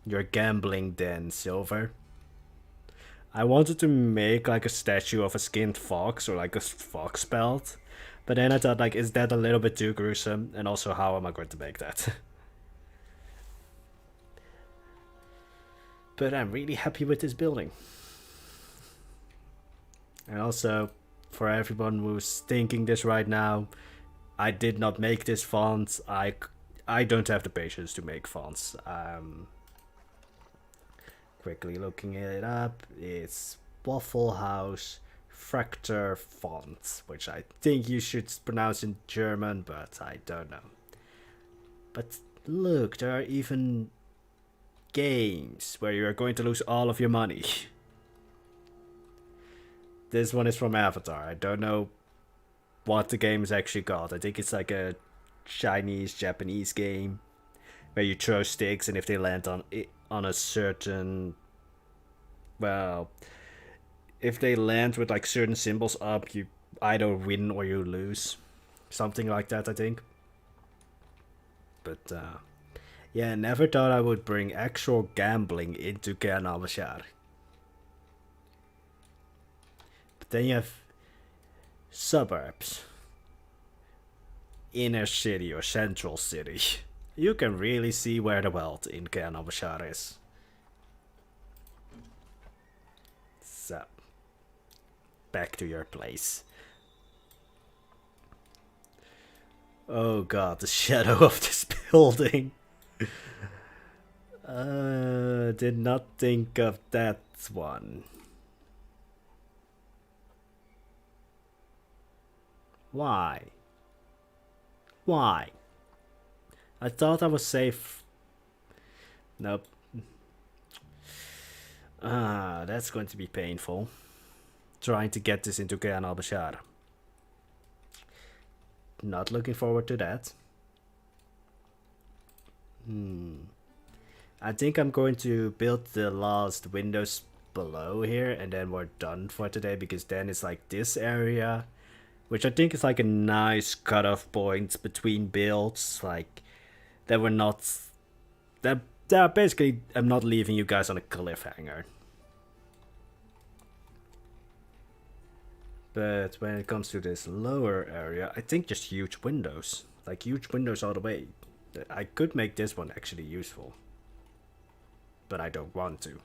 A: your gambling den, Silver. I wanted to make like a statue of a skinned fox or like a fox pelt. But then I thought, like, is that a little bit too gruesome? And also, how am I going to make that? But I'm really happy with this building. And also, for everyone who's thinking this right now, I did not make this font. I don't have the patience to make fonts. Quickly looking it up, it's Waffle House Fracture font, which I think you should pronounce in German, but I don't know. But look, there are even games where you are going to lose all of your money. This one is from Avatar. I don't know what the game is actually called. I think it's like a Chinese, Japanese game where you throw sticks, and if they land on a certain, well, if they land with like certain symbols up, you either win or you lose. Something like that, I think. But yeah, never thought I would bring actual gambling into Kayan al-Bashar. But then you have Suburbs, inner city or central city, you can really see where the wealth in Kayan al-Bashar is. So, back to your place. Oh god, the shadow of this building. Did not think of that one. Why? Why? I thought I was safe. Nope. Ah, that's going to be painful. Trying to get this into Kayan al-Bashar. Not looking forward to that. I think I'm going to build the last windows below here and then we're done for today, because then it's like this area, which I think is like a nice cutoff point between builds, like that we're not that basically I'm not leaving you guys on a cliffhanger. But when it comes to this lower area, I think just huge windows, like huge windows all the way. I could make this one actually useful, but I don't want to.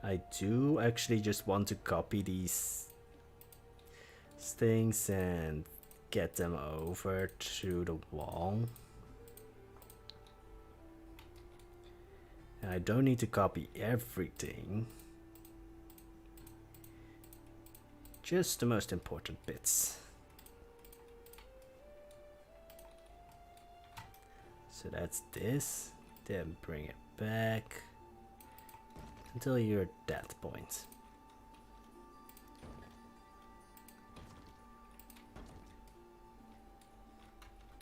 A: I do actually just want to copy these things and get them over to the wall. And I don't need to copy everything. Just the most important bits. So that's this. Then bring it back until you're at that point.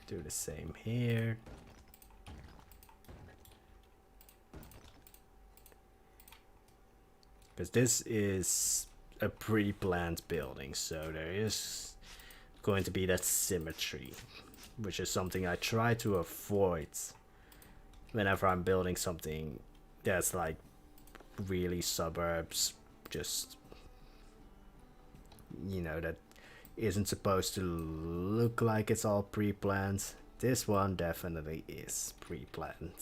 A: Do the same here. Because this is a pre-planned building, so there is going to be that symmetry, which is something I try to avoid whenever I'm building something that's like really suburbs, just, you know, that isn't supposed to look like it's all pre-planned. This one definitely is pre-planned.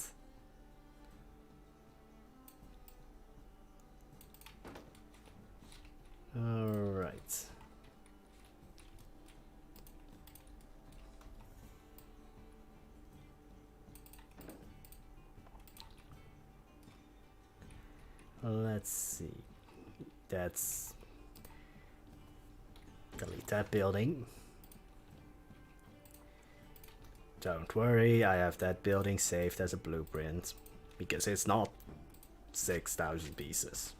A: Alright. Let's see. That's... delete that building. Don't worry, I have that building saved as a blueprint, because it's not 6,000 pieces.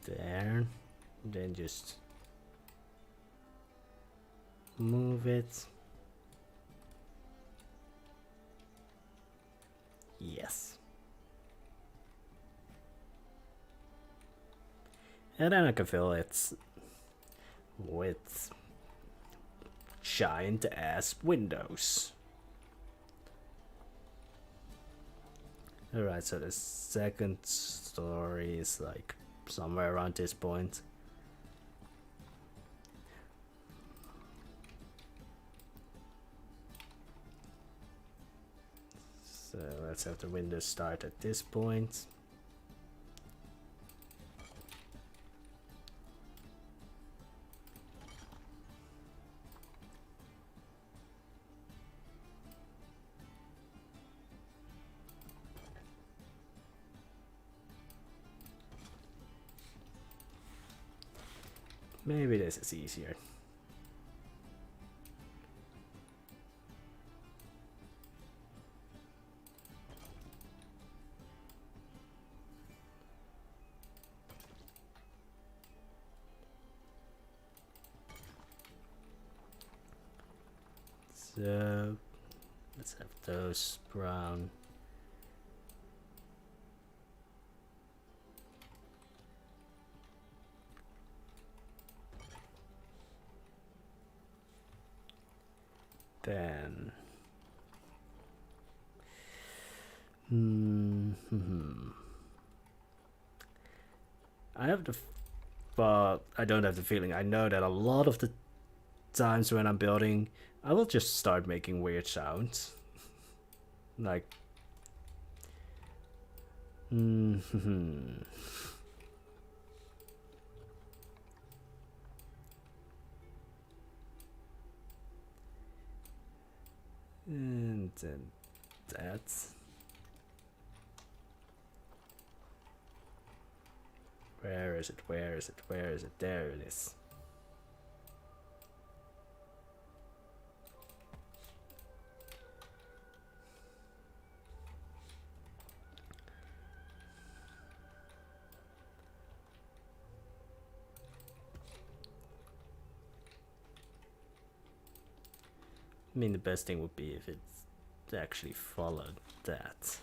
A: There, then just move it. Yes. And then I can fill it with giant ass windows. Alright, so the second story is like somewhere around this point. So let's have the windows start at this point. Maybe this is easier. So let's have those brown. Then I have the but I don't have the feeling. I know that a lot of the times when I'm building, I will just start making weird sounds. Like and then that. Where is it? Where is it? Where is it? There it is. I mean, the best thing would be if it actually followed that.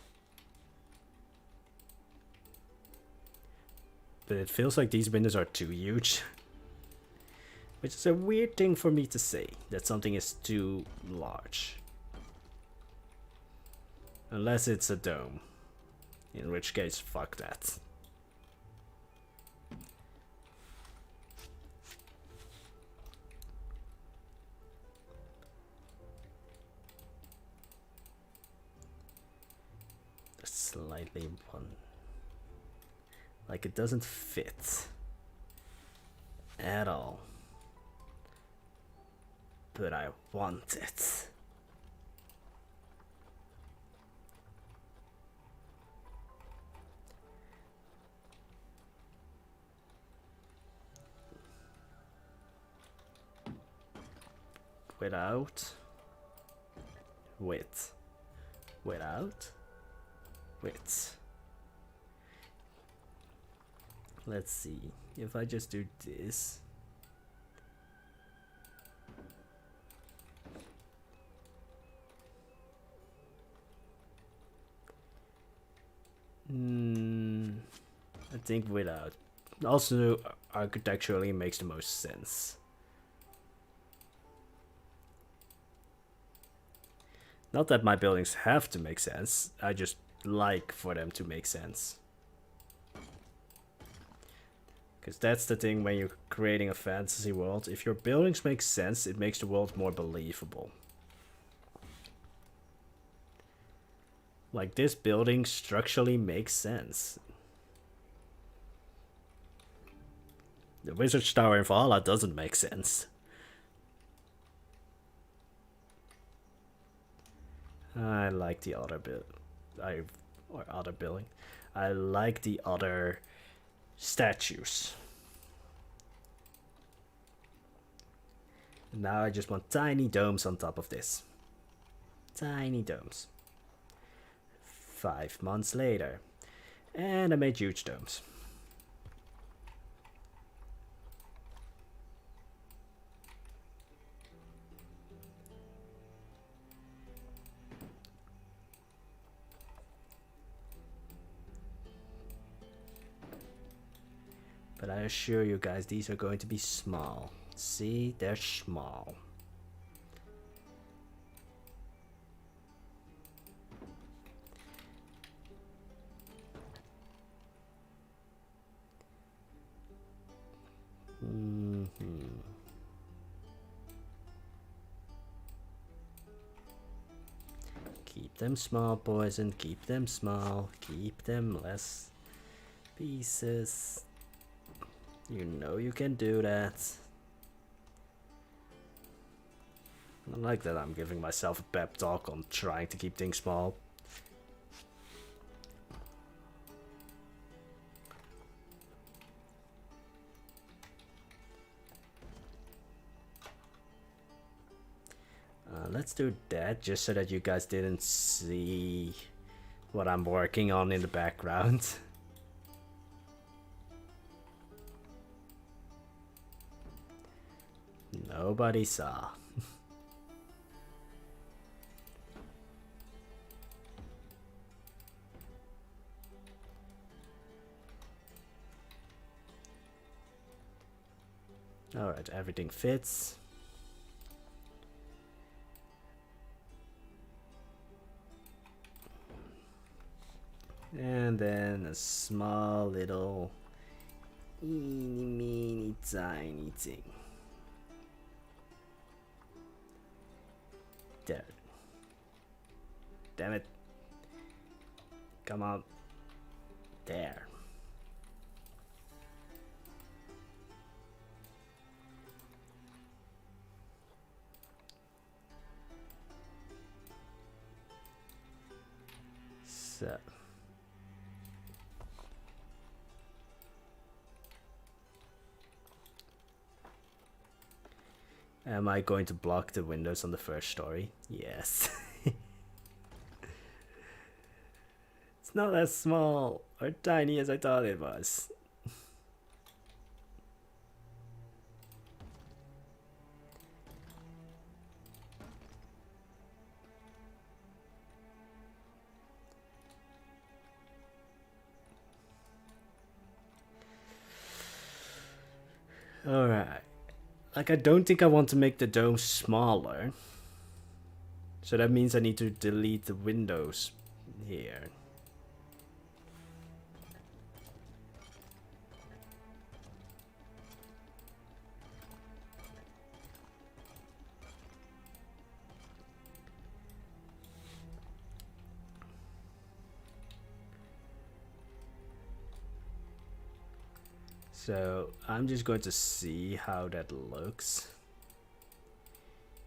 A: But it feels like these windows are too huge. Which is a weird thing for me to say, that something is too large. Unless it's a dome. In which case, fuck that. Slightly one. Like it doesn't fit at all. But I want it. Without. With. Without. With. Let's see. If I just do this. I think without. Also, architecturally makes the most sense. Not that my buildings have to make sense, I just like for them to make sense. Because that's the thing when you're creating a fantasy world. If your buildings make sense, it makes the world more believable. Like this building structurally makes sense. The Wizard's Tower in Valhalla doesn't make sense. I like the other building. I like the other statues. Now I just want tiny domes on top of this. Tiny domes. 5 months later. And I made huge domes. But I assure you guys, these are going to be small. See, they're small. Keep them small, Poison. Keep them small. Keep them less pieces. You know you can do that. I like that I'm giving myself a pep talk on trying to keep things small. Let's do that just so that you guys didn't see what I'm working on in the background. Nobody saw. Alright, everything fits. And then a small little teeny tiny thing. There. Damn it. Come on. There. So. Am I going to block the windows on the first story? Yes. It's not as small or tiny as I thought it was. Alright. Like, I don't think I want to make the dome smaller. So that means I need to delete the windows here. So I'm just going to see how that looks.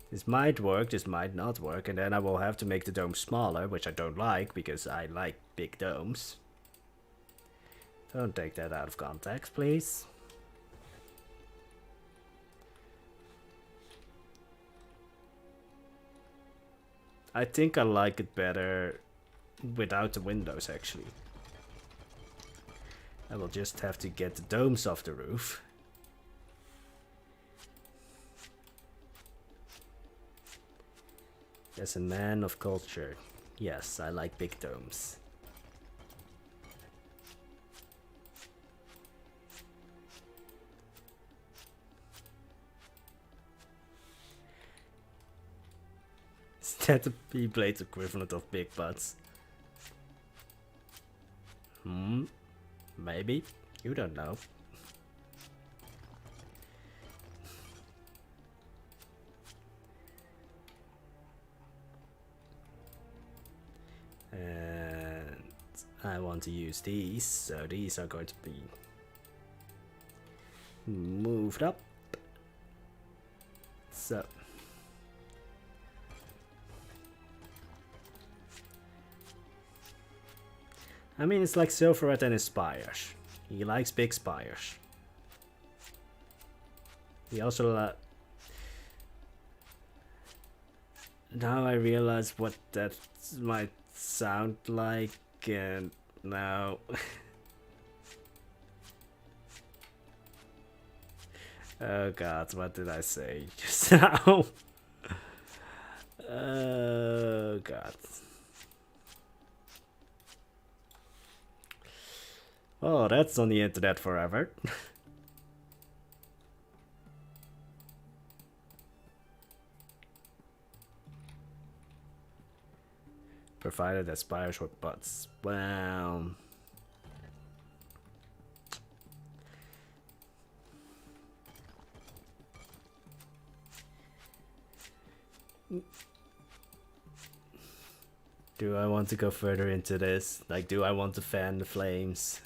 A: This might work, this might not work, and then I will have to make the dome smaller, which I don't like because I like big domes. Don't take that out of context, please. I think I like it better without the windows, actually. I will just have to get the domes off the roof. As a man of culture, yes, I like big domes. Is that the P-Blade's equivalent of big butts? Maybe. You don't know. And I want to use these, so these are going to be moved up. So I mean, it's like Silverette and his spires. He likes big spires. He also now I realize what that might sound like, and now oh god, what did I say just now? Oh god. Oh, that's on the internet forever. Provided that spires with butts. Well, do I want to go further into this? Like, do I want to fan the flames?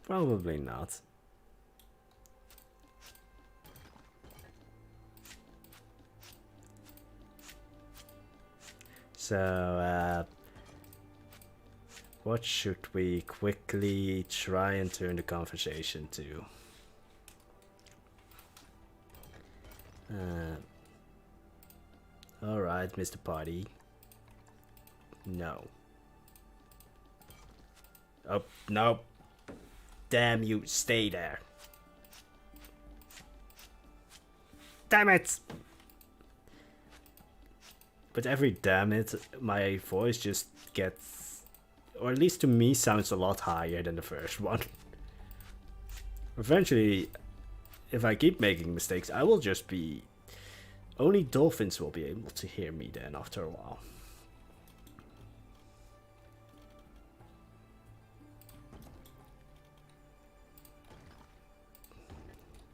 A: Probably not. So, what should we quickly try and turn the conversation to? Alright, Mr. Party. No. Oh, no. Damn you, stay there. Damn it! But every damn it, my voice just gets, or at least to me, sounds a lot higher than the first one. Eventually, if I keep making mistakes, I will just be... Only dolphins will be able to hear me then after a while.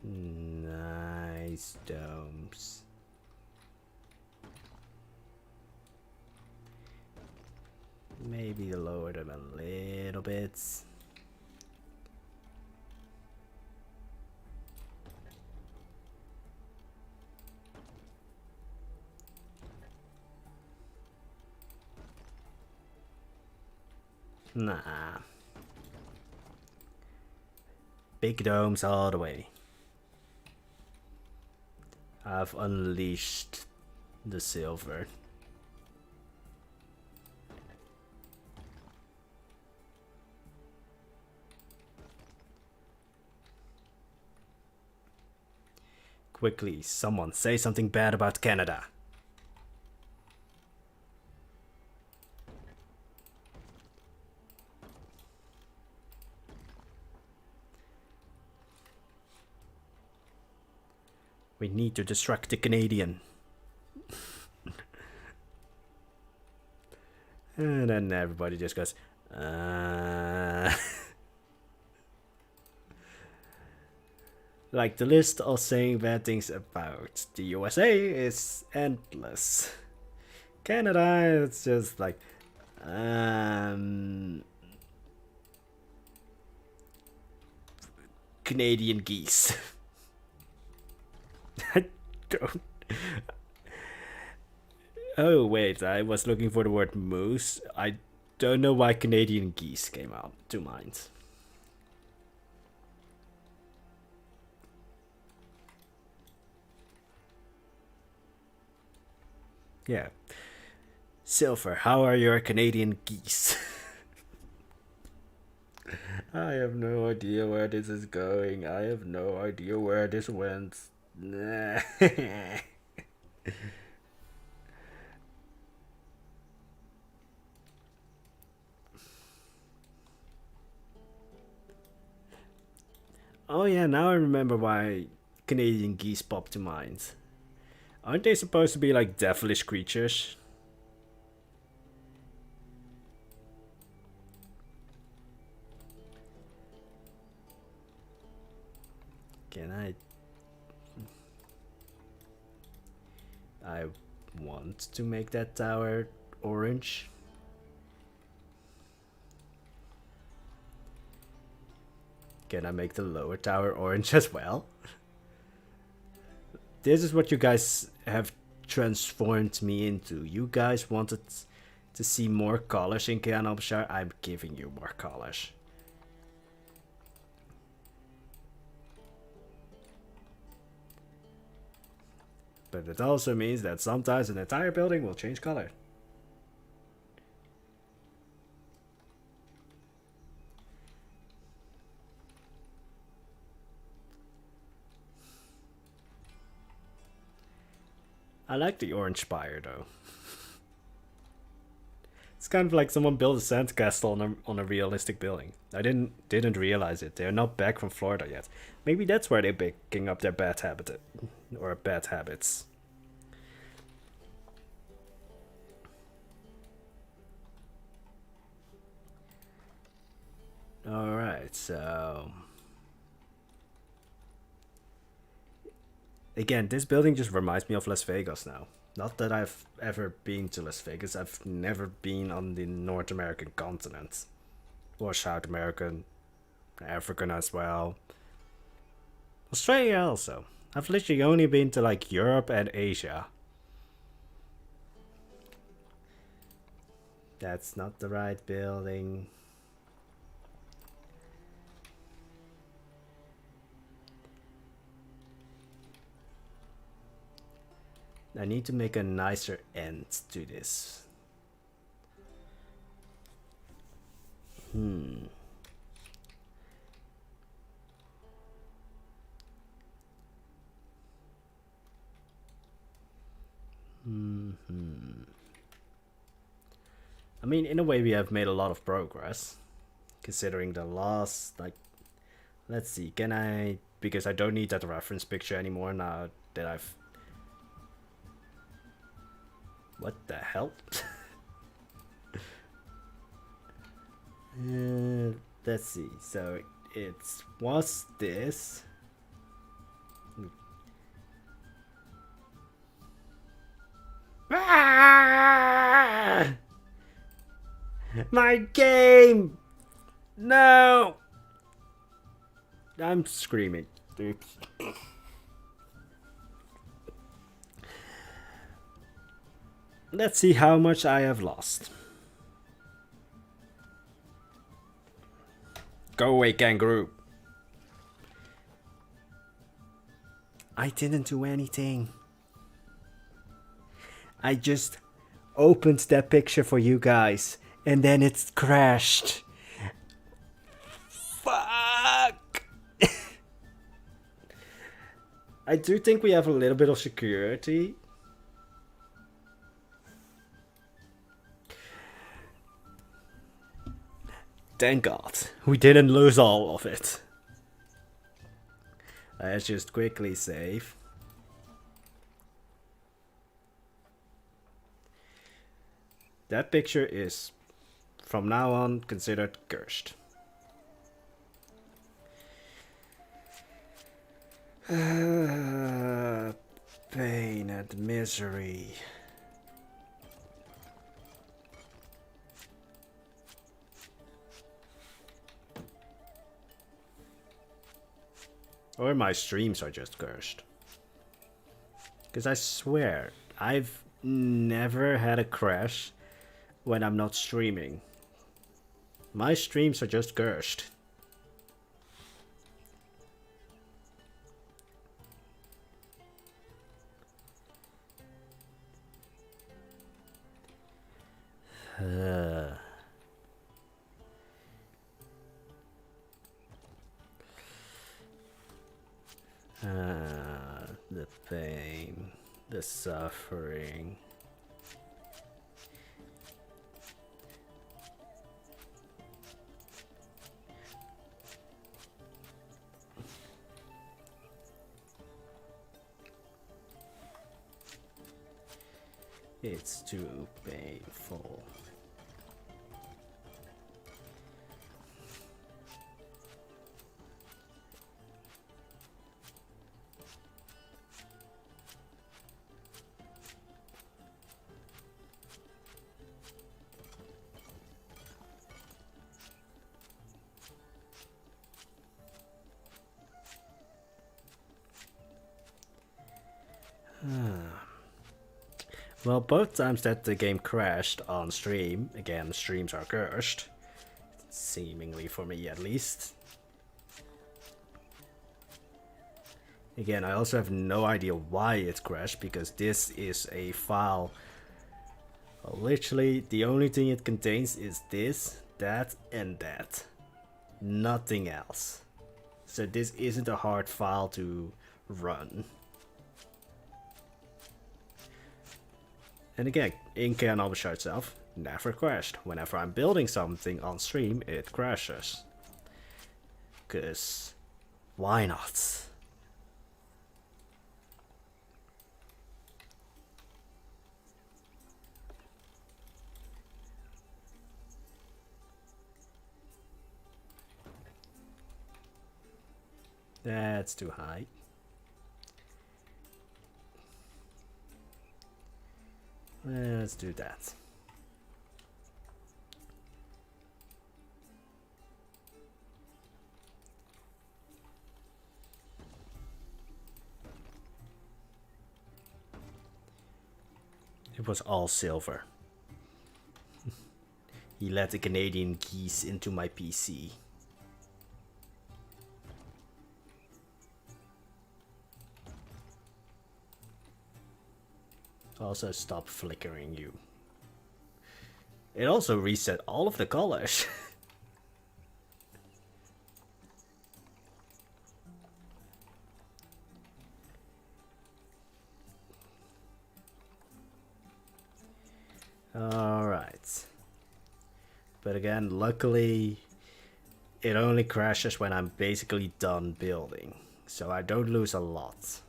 A: Nice domes. Maybe lower them a little bit. Nah. Big domes all the way. I've unleashed the silver. Quickly, someone say something bad about Canada. We need to distract the Canadian. And then everybody just goes, Like, the list of saying bad things about the USA is endless. Canada, it's just like, Canadian geese. I don't... Oh, wait, I was looking for the word moose. I don't know why Canadian geese came out to mind. Yeah. Silver, how are your Canadian geese? I have no idea where this is going. I have no idea where this went. Oh yeah, now I remember why Canadian geese popped to mind. Aren't they supposed to be like devilish creatures? Can I want to make that tower orange. Can I make the lower tower orange as well? This is what you guys have transformed me into. You guys wanted to see more colors in Kayan al-Bashar. I'm giving you more colors. But it also means that sometimes an entire building will change color. I like the orange spire though. It's kind of like someone built a sandcastle on a realistic building. I didn't realize it. They're not back from Florida yet. Maybe that's where they're picking up their bad habit or bad habits. Alright, so... Again, this building just reminds me of Las Vegas now. Not that I've ever been to Las Vegas. I've never been on the North American continent. Or South American. African as well. Australia also. I've literally only been to like Europe and Asia. That's not the right building. I need to make a nicer end to this. I mean, in a way, we have made a lot of progress, considering the last, like, let's see, can I, because I don't need that reference picture anymore now that I've, what the hell? Let's see, so it was this. Ah! My game! No! I'm screaming. Oops. Let's see how much I have lost. Go away, kangaroo. I didn't do anything. I just opened that picture for you guys, and then it crashed. Fuck! I do think we have a little bit of security. Thank God, we didn't lose all of it. Let's just quickly save. That picture is, from now on, considered cursed. Pain and misery. Or my streams are just cursed. Because I swear, I've never had a crash when I'm not streaming. My streams are just cursed. The pain, the suffering. It's too painful. Well, both times that the game crashed on stream, again, streams are cursed. Seemingly, for me at least. Again, I also have no idea why it crashed, because this is a file. Literally, the only thing it contains is this, that, and that. Nothing else. So this isn't a hard file to run. And again, in Kayan al-Bashar itself, never crashed. Whenever I'm building something on stream, it crashes. Cause why not? That's too high. Let's do that. It was all silver. He let the Canadian geese into my PC. Also, stop flickering you. It also reset all of the colors. Alright. But again, luckily, it only crashes when I'm basically done building. So I don't lose a lot.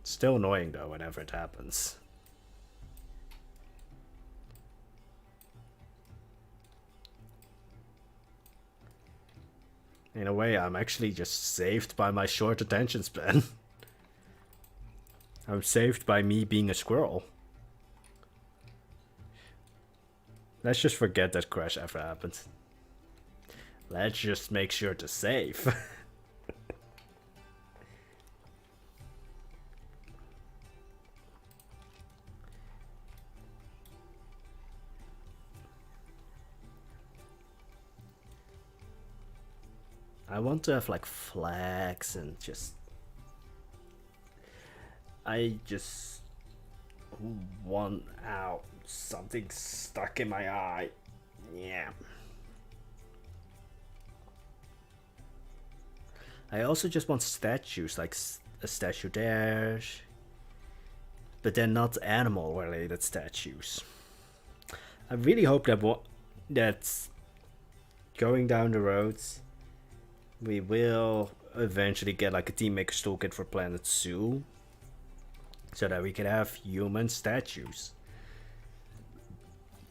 A: Still annoying though whenever it happens. In a way, I'm actually just saved by my short attention span. I'm saved by me being a squirrel. Let's just forget that crash ever happened. Let's just make sure to save. I want to have like flags and just... I just want out. Something stuck in my eye. Yeah. I also just want statues, like a statue there. But they're not animal related statues. I really hope that going down the roads, we will eventually get like a team maker's toolkit for Planet Zoo, so that we can have human statues.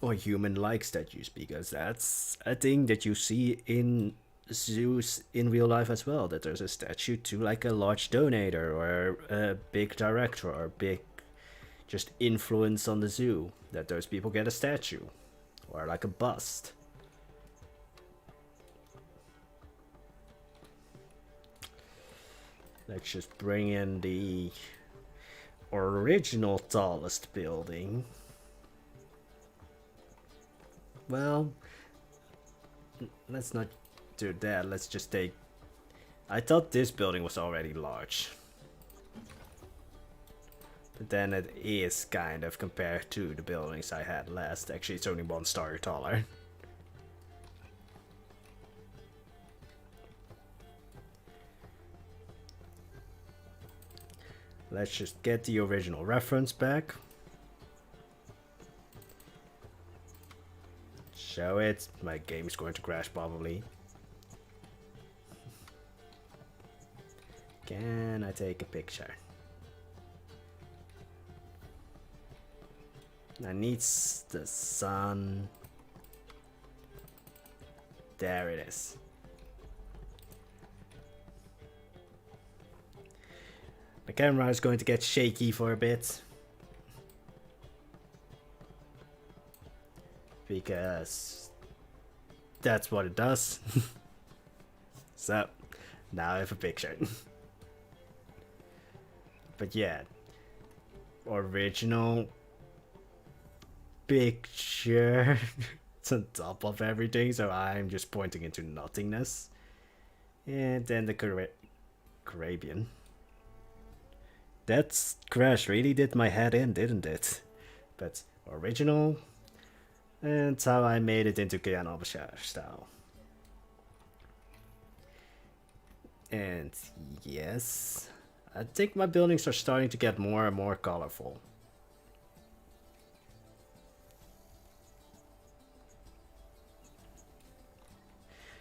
A: Or human-like statues, because that's a thing that you see in zoos in real life as well, that there's a statue to like a large donator or a big director or big just influence on the zoo, that those people get a statue or like a bust. Let's just bring in the original tallest building. Well, let's not do that. Let's just take... I thought this building was already large. But then it is kind of compared to the buildings I had last. Actually, it's only 1 story taller. Let's just get the original reference back. Show it. My game's going to crash probably. Can I take a picture? I need the sun. There it is. My camera is going to get shaky for a bit. Because that's what it does. So, now I have a picture. But yeah, original picture. It's on top of everything, so I'm just pointing into nothingness. And then the Caribbean. That crash really did my head in, didn't it? But original. And how I made it into Kayan al-Bashar style. And yes, I think my buildings are starting to get more and more colorful.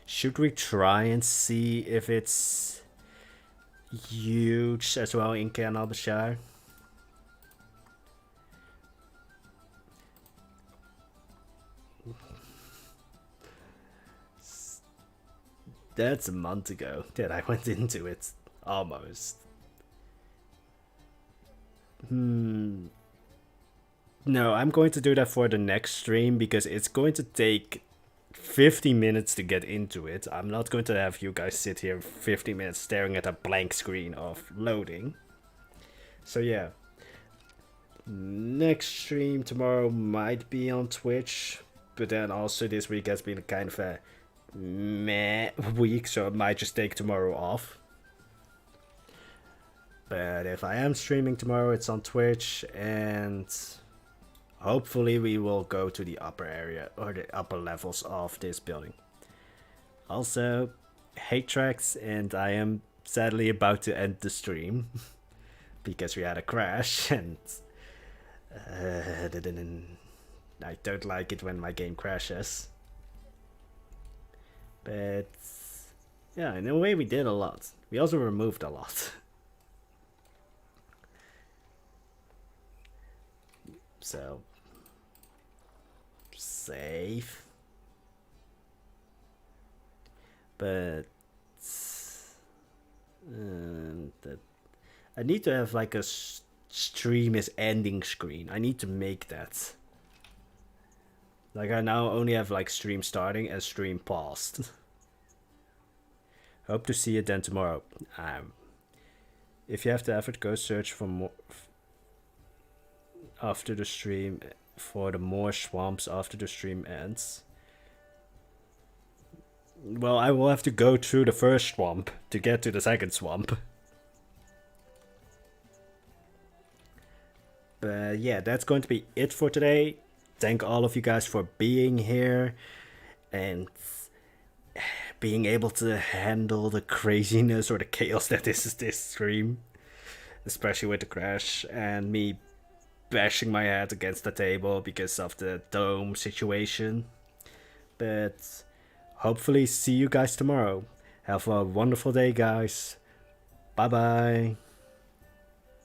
A: Should we try and see if it's huge as well in Kayan al-Bashar? That's a month ago that I went into it. Almost. No, I'm going to do that for the next stream because it's going to take 50 minutes to get into it. I'm not going to have you guys sit here 50 minutes staring at a blank screen of loading. So yeah. Next stream tomorrow might be on Twitch. But then also this week has been kind of a meh week, so it might just take tomorrow off. But if I am streaming tomorrow, it's on Twitch, and hopefully we will go to the upper area or the upper levels of this building. Also, hate tracks, and I am sadly about to end the stream because we had a crash and I don't like it when my game crashes. But yeah, in a way we did a lot. We also removed a lot. So save. But that I need to have like a stream is ending screen. I need to make that. Like I now only have like stream starting and stream paused. Hope to see you then tomorrow. If you have the effort, go search for more after the stream for the more swamps after the stream ends. Well, I will have to go through the first swamp to get to the second swamp. But yeah, that's going to be it for today. Thank all of you guys for being here and being able to handle the craziness or the chaos that is this stream. Especially with the crash and me bashing my head against the table because of the dome situation. But hopefully see you guys tomorrow. Have a wonderful day, guys. Bye bye.